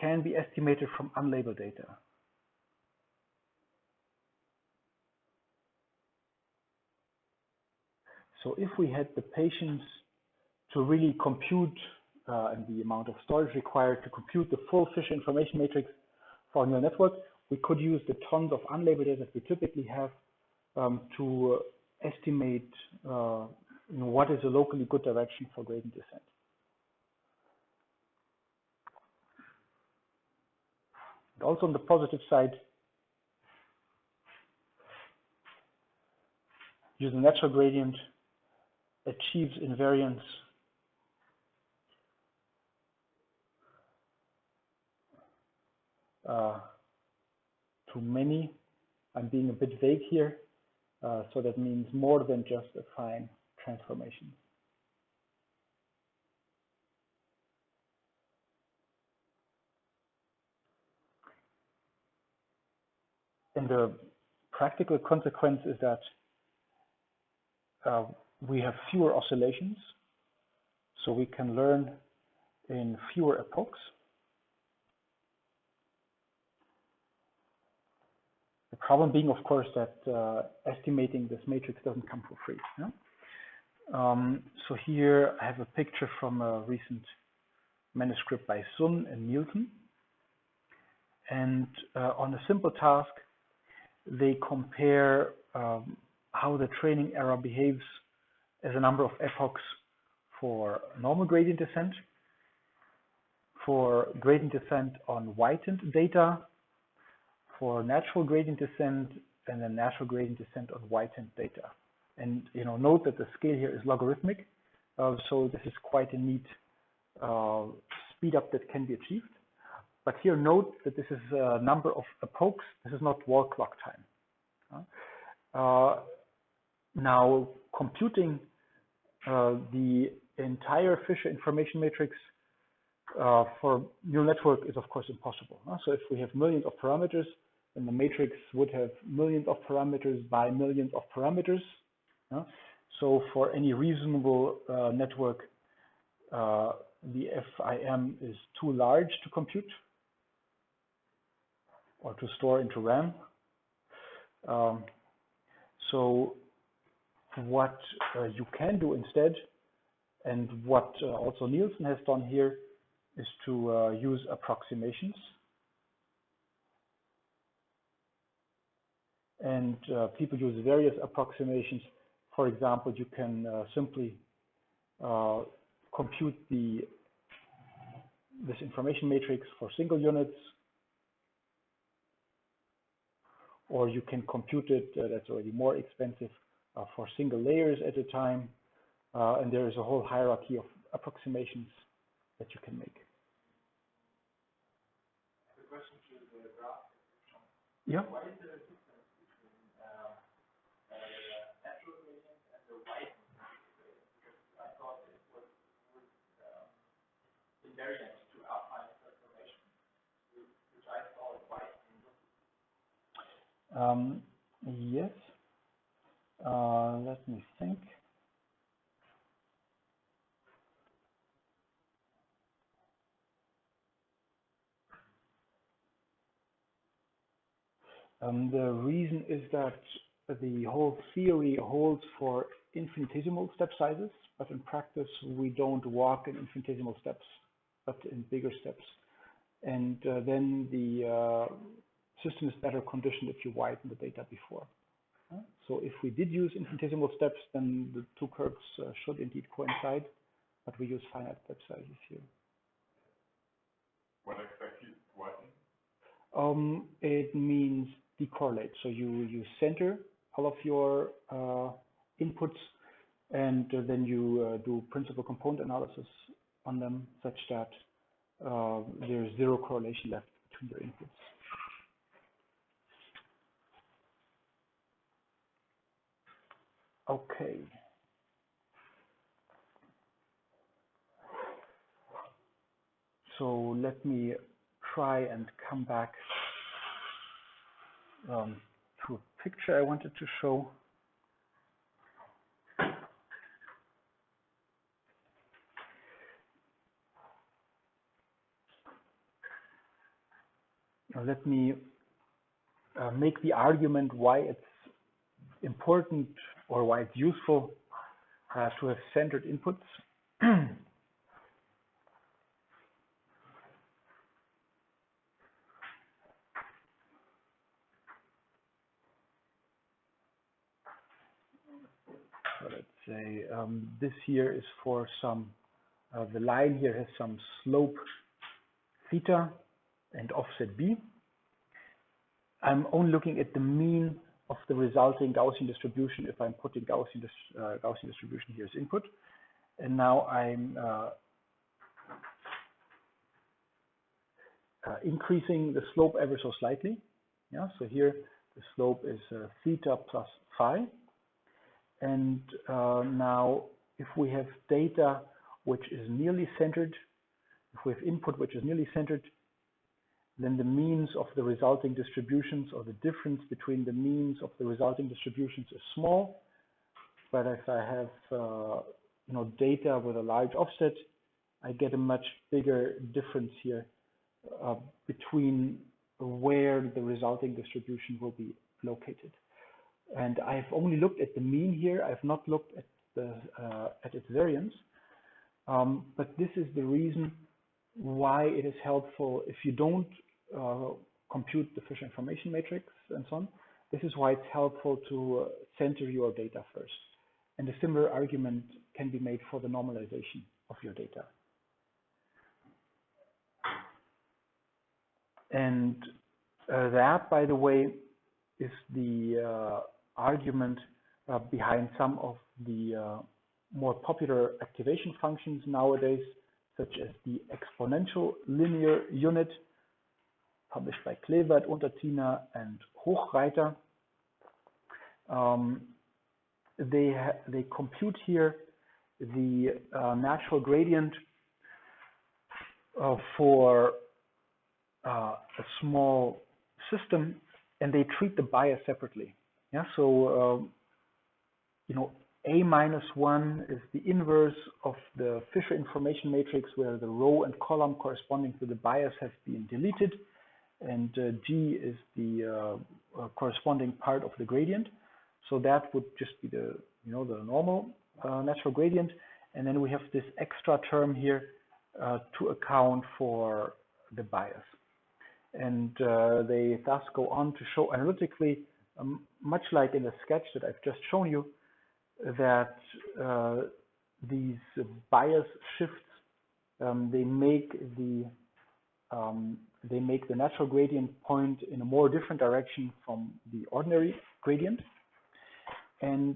can be estimated from unlabeled data. So if we had the patience to really compute and the amount of storage required to compute the full Fisher information matrix for a neural network, we could use the tons of unlabeled data that we typically have to estimate what is a locally good direction for gradient descent. And also on the positive side, using natural gradient achieves invariance to many. I'm being a bit vague here, so that means more than just affine transformation. And the practical consequence is that we have fewer oscillations, so we can learn in fewer epochs. The problem being, of course, that estimating this matrix doesn't come for free. Yeah? So here I have a picture from a recent manuscript by Sun and Nielsen. And on a simple task, they compare how the training error behaves as a number of epochs for normal gradient descent, for gradient descent on whitened data, for natural gradient descent, and then natural gradient descent on whitened data. And note that the scale here is logarithmic, so this is quite a neat speed up that can be achieved. But here note that this is a number of epochs. This is not wall clock time. Now computing the entire Fisher information matrix for neural network is of course impossible. So if we have millions of parameters, then the matrix would have millions of parameters by millions of parameters. So for any reasonable network, the FIM is too large to compute or to store into RAM. So what you can do instead, and what also Nielsen has done here, is to use approximations. And people use various approximations. For example, you can simply compute this information matrix for single units, or you can compute it, that's already more expensive, for single layers at a time. And there is a whole hierarchy of approximations that you can make.
The question to the graph.
Yeah.
What is the difference between the natural gradient and the white gradient? Because I thought it was invariant to affine transformation, which I saw as white.
Yes. Let me think. The reason is that the whole theory holds for infinitesimal step sizes, but in practice we don't walk in infinitesimal steps, but in bigger steps. And then the system is better conditioned if you widen the data before. So if we did use infinitesimal steps, then the two curves should indeed coincide, but we use finite step sizes here.
What exactly is widening?
It means decorrelate. So you center all of your inputs, and then you do principal component analysis on them such that there's zero correlation left between your inputs. Okay. So let me try and come back to a picture I wanted to show. Now let me make the argument why it's important or why it's useful to have centered inputs. So let's say this here is for some, the line here has some slope theta and offset b. I'm only looking at the mean of the resulting Gaussian distribution if I'm putting Gaussian distribution here as input. And now I'm increasing the slope ever so slightly. Yeah, so here the slope is theta plus phi. And now if we have data which is nearly centered, if we have input which is nearly centered, then the means of the resulting distributions, or the difference between the means of the resulting distributions, is small. But if I have data with a large offset, I get a much bigger difference here between where the resulting distribution will be located. And I've only looked at the mean here. I've not looked at the at its variance. But this is the reason why it is helpful if you don't compute the Fisher information matrix and so on. This is why it's helpful to center your data first. And a similar argument can be made for the normalization of your data. And that, by the way, is the argument behind some of the more popular activation functions nowadays, such as the exponential linear unit, published by Klevert, Untertiner, and Hochreiter. They compute here the natural gradient for a small system, and they treat the bias separately. Yeah, so A-1 is the inverse of the Fisher information matrix, where the row and column corresponding to the bias have been deleted, and G is the corresponding part of the gradient. So that would just be the the normal natural gradient, and then we have this extra term here to account for the bias. And they thus go on to show analytically, much like in the sketch that I've just shown you, that these bias shifts they make the natural gradient point in a more different direction from the ordinary gradient, and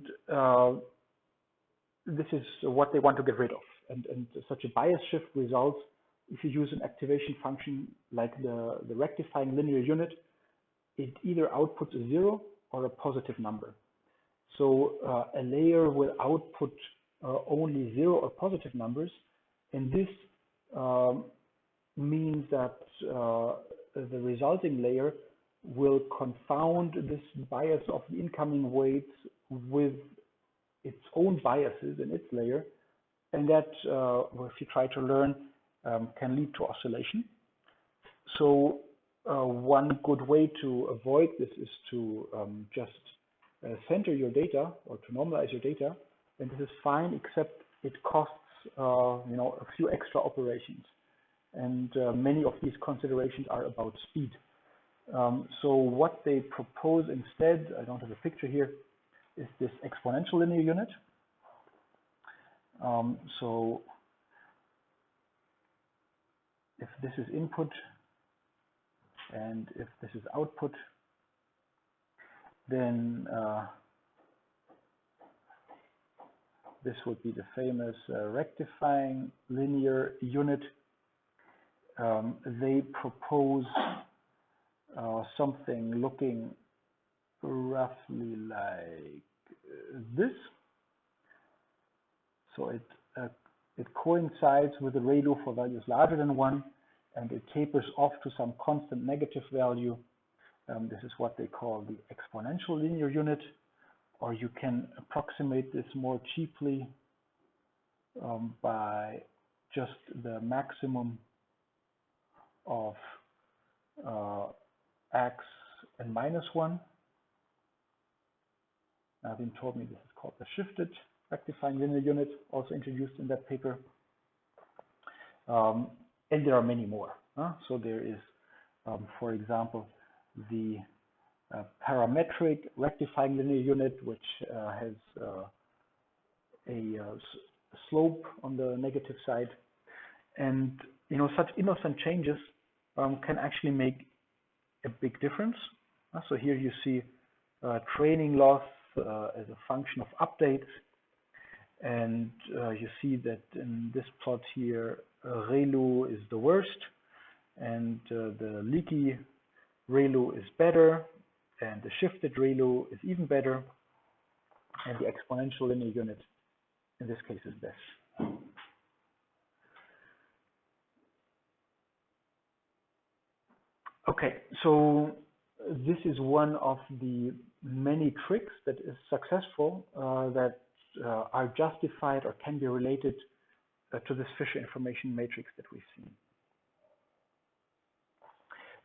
this is what they want to get rid of. And such a bias shift results if you use an activation function like the rectifying linear unit. it either outputs a 0 or a positive number. So a layer will output only 0 or positive numbers, and this means that the resulting layer will confound this bias of the incoming weights with its own biases in its layer, and that, if you try to learn, can lead to oscillation. So one good way to avoid this is to just center your data or to normalize your data, and this is fine, except it costs a few extra operations, and many of these considerations are about speed. So what they propose instead, I don't have a picture here, is this exponential linear unit. So if this is input and if this is output, then this would be the famous rectifying linear unit. They propose something looking roughly like this. So it coincides with the ReLU for values larger than 1, and it tapers off to some constant negative value. This is what they call the exponential linear unit, or you can approximate this more cheaply by just the maximum of x and -1. Nadine told me this is called the shifted rectifying linear unit, also introduced in that paper. And there are many more. So there is, for example, the parametric rectifying linear unit, which has a slope on the negative side. And such innocent changes can actually make a big difference. So here you see training loss as a function of updates, and you see that in this plot here, ReLU is the worst, and the leaky ReLU is better, and the shifted ReLU is even better, and the exponential linear unit in this case is this. Okay, so this is one of the many tricks that is successful that are justified or can be related to this Fisher information matrix that we've seen.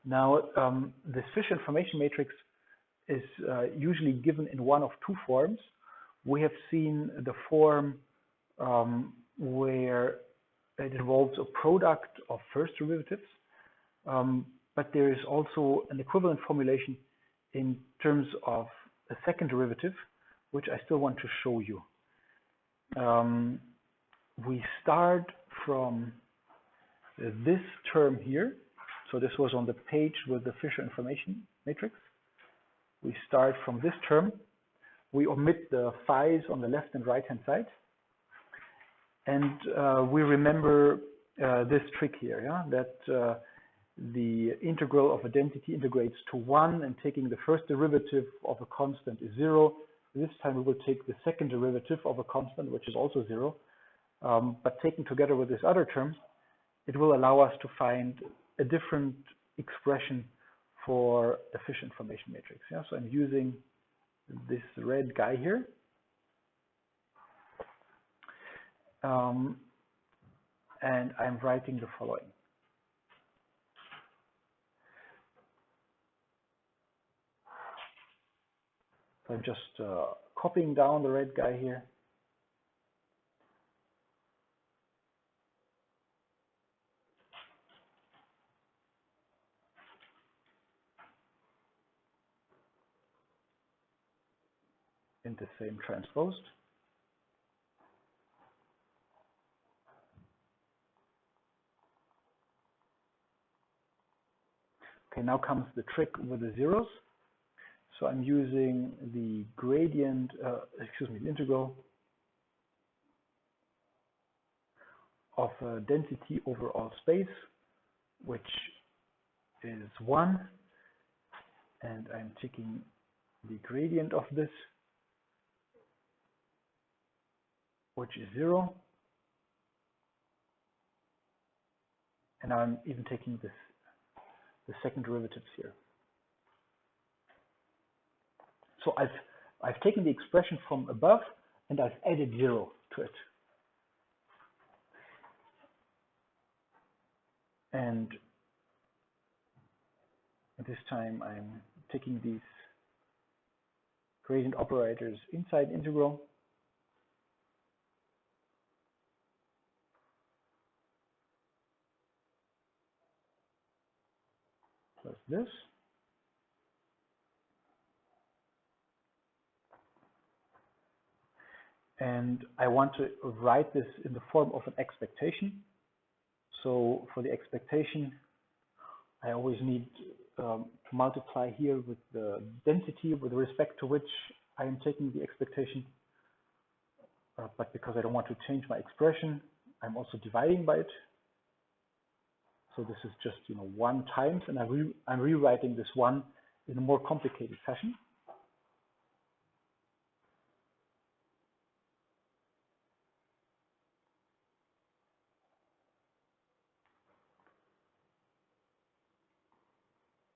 Now, this Fisher information matrix is usually given in one of two forms. We have seen the form where it involves a product of first derivatives, but there is also an equivalent formulation in terms of a second derivative, which I still want to show you. We start from this term here. So this was on the page with the Fisher information matrix. We start from this term. We omit the phi's on the left and right hand side. And we remember this trick here, yeah? That the integral of a density integrates to 1, and taking the first derivative of a constant is 0. This time we will take the second derivative of a constant, which is also 0. But taken together with this other term, it will allow us to find a different expression for the Fisher information matrix. Yeah? So I'm using this red guy here. And I'm writing the following. So I'm just copying down the red guy here. In the same transposed. Okay, now comes the trick with the zeros. So I'm using the gradient, the integral of a density over all space, which is 1. and I'm taking the gradient of this, which is 0. And I'm even taking the second derivatives here. So I've taken the expression from above and I've added 0 to it. And at this time I'm taking these gradient operators inside integral. Plus this. And I want to write this in the form of an expectation. So for the expectation, I always need to multiply here with the density with respect to which I am taking the expectation. But because I don't want to change my expression, I'm also dividing by it. So this is just 1 times, and I'm rewriting this 1 in a more complicated fashion.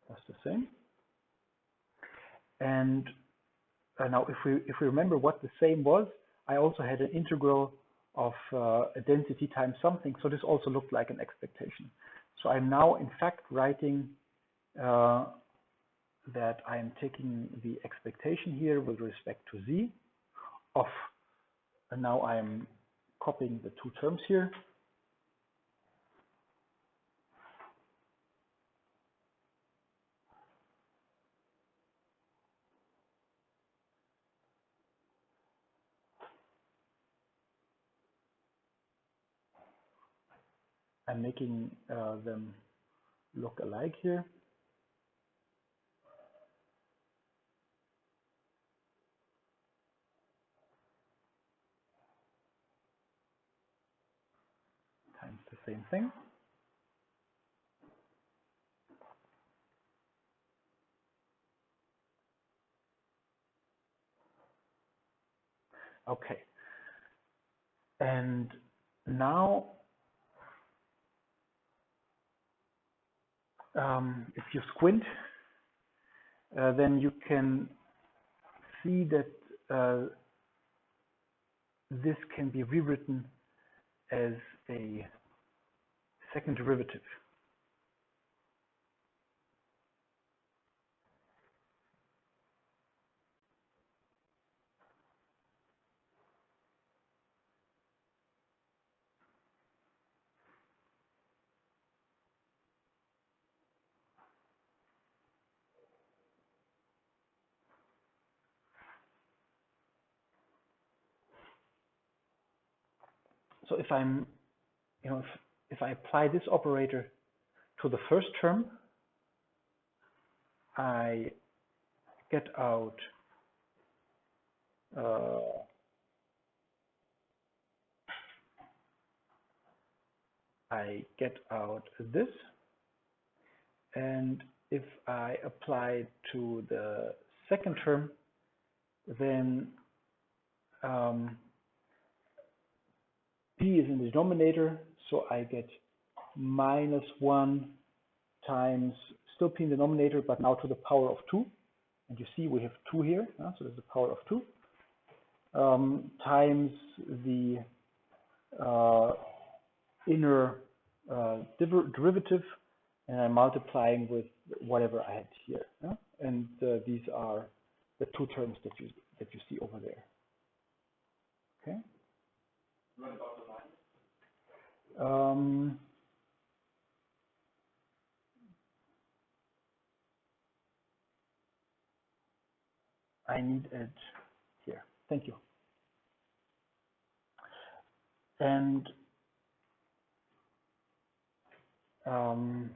That's the same. And now if we remember what the same was, I also had an integral of a density times something. So this also looked like an expectation. So I'm now in fact writing that I'm taking the expectation here with respect to z of, and now I'm copying the 2 terms here. I'm making them look alike here. Times the same thing. Okay. And now, if you squint, then you can see that this can be rewritten as a second derivative. So if I'm, if I apply this operator to the first term, I get out this, and if I apply to the second term, then p is in the denominator, so I get -1 times, still p in the denominator, but now to the power of 2. And you see we have 2 here, so there's the power of 2, times the inner derivative, and I'm multiplying with whatever I had here. And these are the 2 terms that you see over there. Okay.
What about the minus?
I need it here. Thank you. And
I'm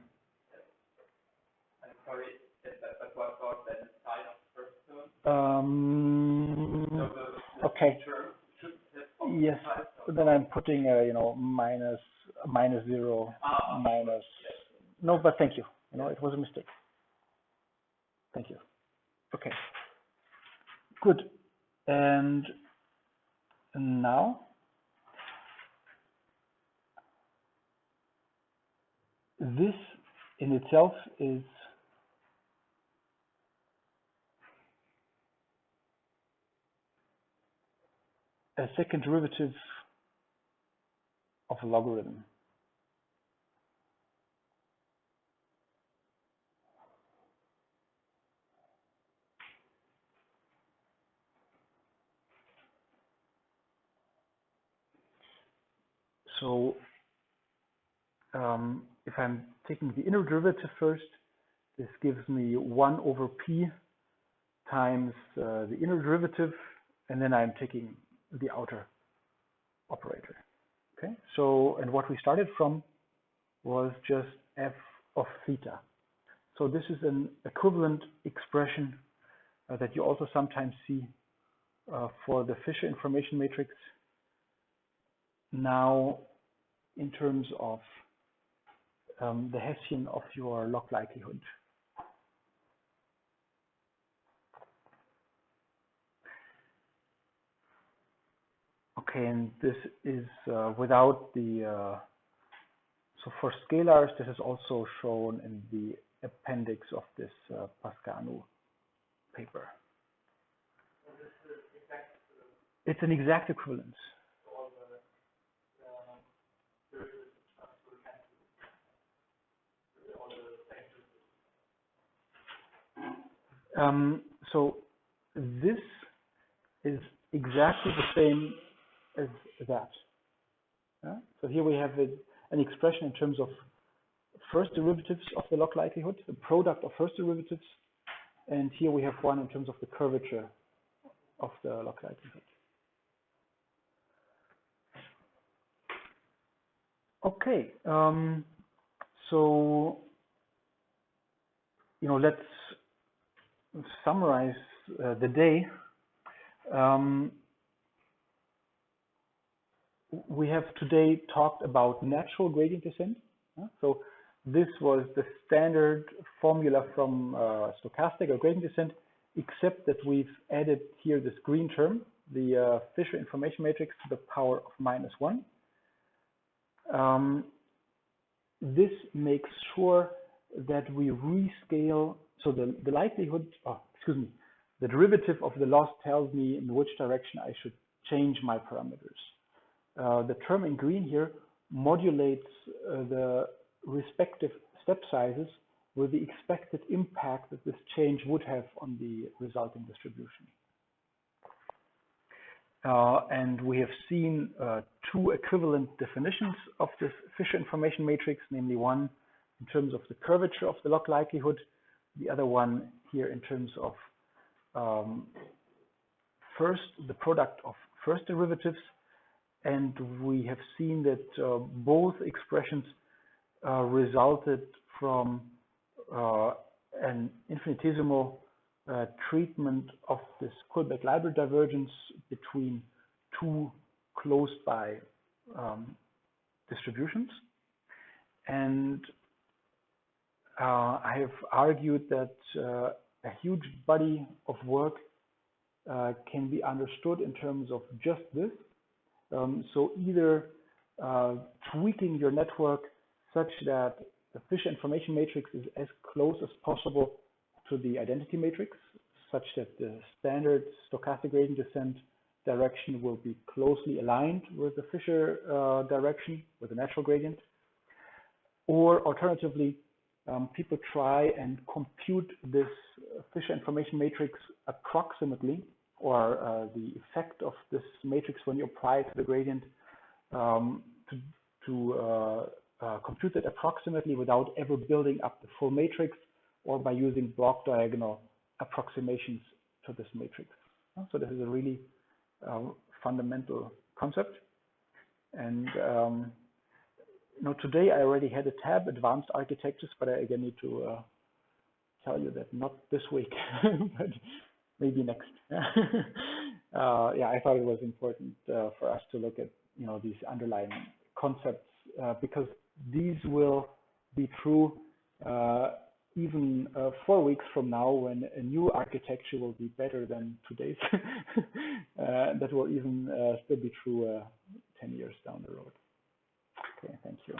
sorry, but what about the sign of the first term? So the
okay.
term should have
Yes. Then I'm putting minus 0 minus.
Yes.
No, but thank you. It was a mistake. Thank you. Thank you. Okay, good. And now this in itself is a second derivative of a logarithm. So if I'm taking the inner derivative first, this gives me 1 over p times the inner derivative, and then I'm taking the outer operator. Okay, so, and what we started from was just f of theta. So this is an equivalent expression that you also sometimes see for the Fisher information matrix. Now, in terms of the Hessian of your log likelihood. Okay, and this is without the, so for scalars, this is also shown in the appendix of this Pascanu paper. It's an exact equivalence. So this is exactly the same as that. Yeah? So here we have an expression in terms of first derivatives of the log likelihood, the product of first derivatives, and here we have one in terms of the curvature of the log likelihood. Okay, so let's summarize the day. We have today talked about natural gradient descent. So this was the standard formula from stochastic or gradient descent, except that we've added here this green term, the Fisher information matrix to the power of -1. This makes sure that we rescale. So the likelihood, the derivative of the loss tells me in which direction I should change my parameters. The term in green here modulates the respective step sizes with the expected impact that this change would have on the resulting distribution. And we have seen two equivalent definitions of this Fisher information matrix, namely one in terms of the curvature of the log likelihood, the other one here in terms of first the product of first derivatives. And we have seen that both expressions resulted from an infinitesimal treatment of this Kullback-Leibler divergence between two close by distributions. And I have argued that a huge body of work can be understood in terms of just this. So either tweaking your network such that the Fisher information matrix is as close as possible to the identity matrix, such that the standard stochastic gradient descent direction will be closely aligned with the Fisher direction, with the natural gradient. Or alternatively, people try and compute this Fisher information matrix approximately, or the effect of this matrix when you apply it to the gradient, to compute it approximately without ever building up the full matrix, or by using block diagonal approximations to this matrix. So this is a really fundamental concept. And today I already had a tab, Advanced Architectures, but I again need to tell you that not this week, but maybe next. Yeah, I thought it was important for us to look at these underlying concepts because these will be true even 4 weeks from now, when a new architecture will be better than today's, that will even still be true 10 years down the road. Okay, thank you.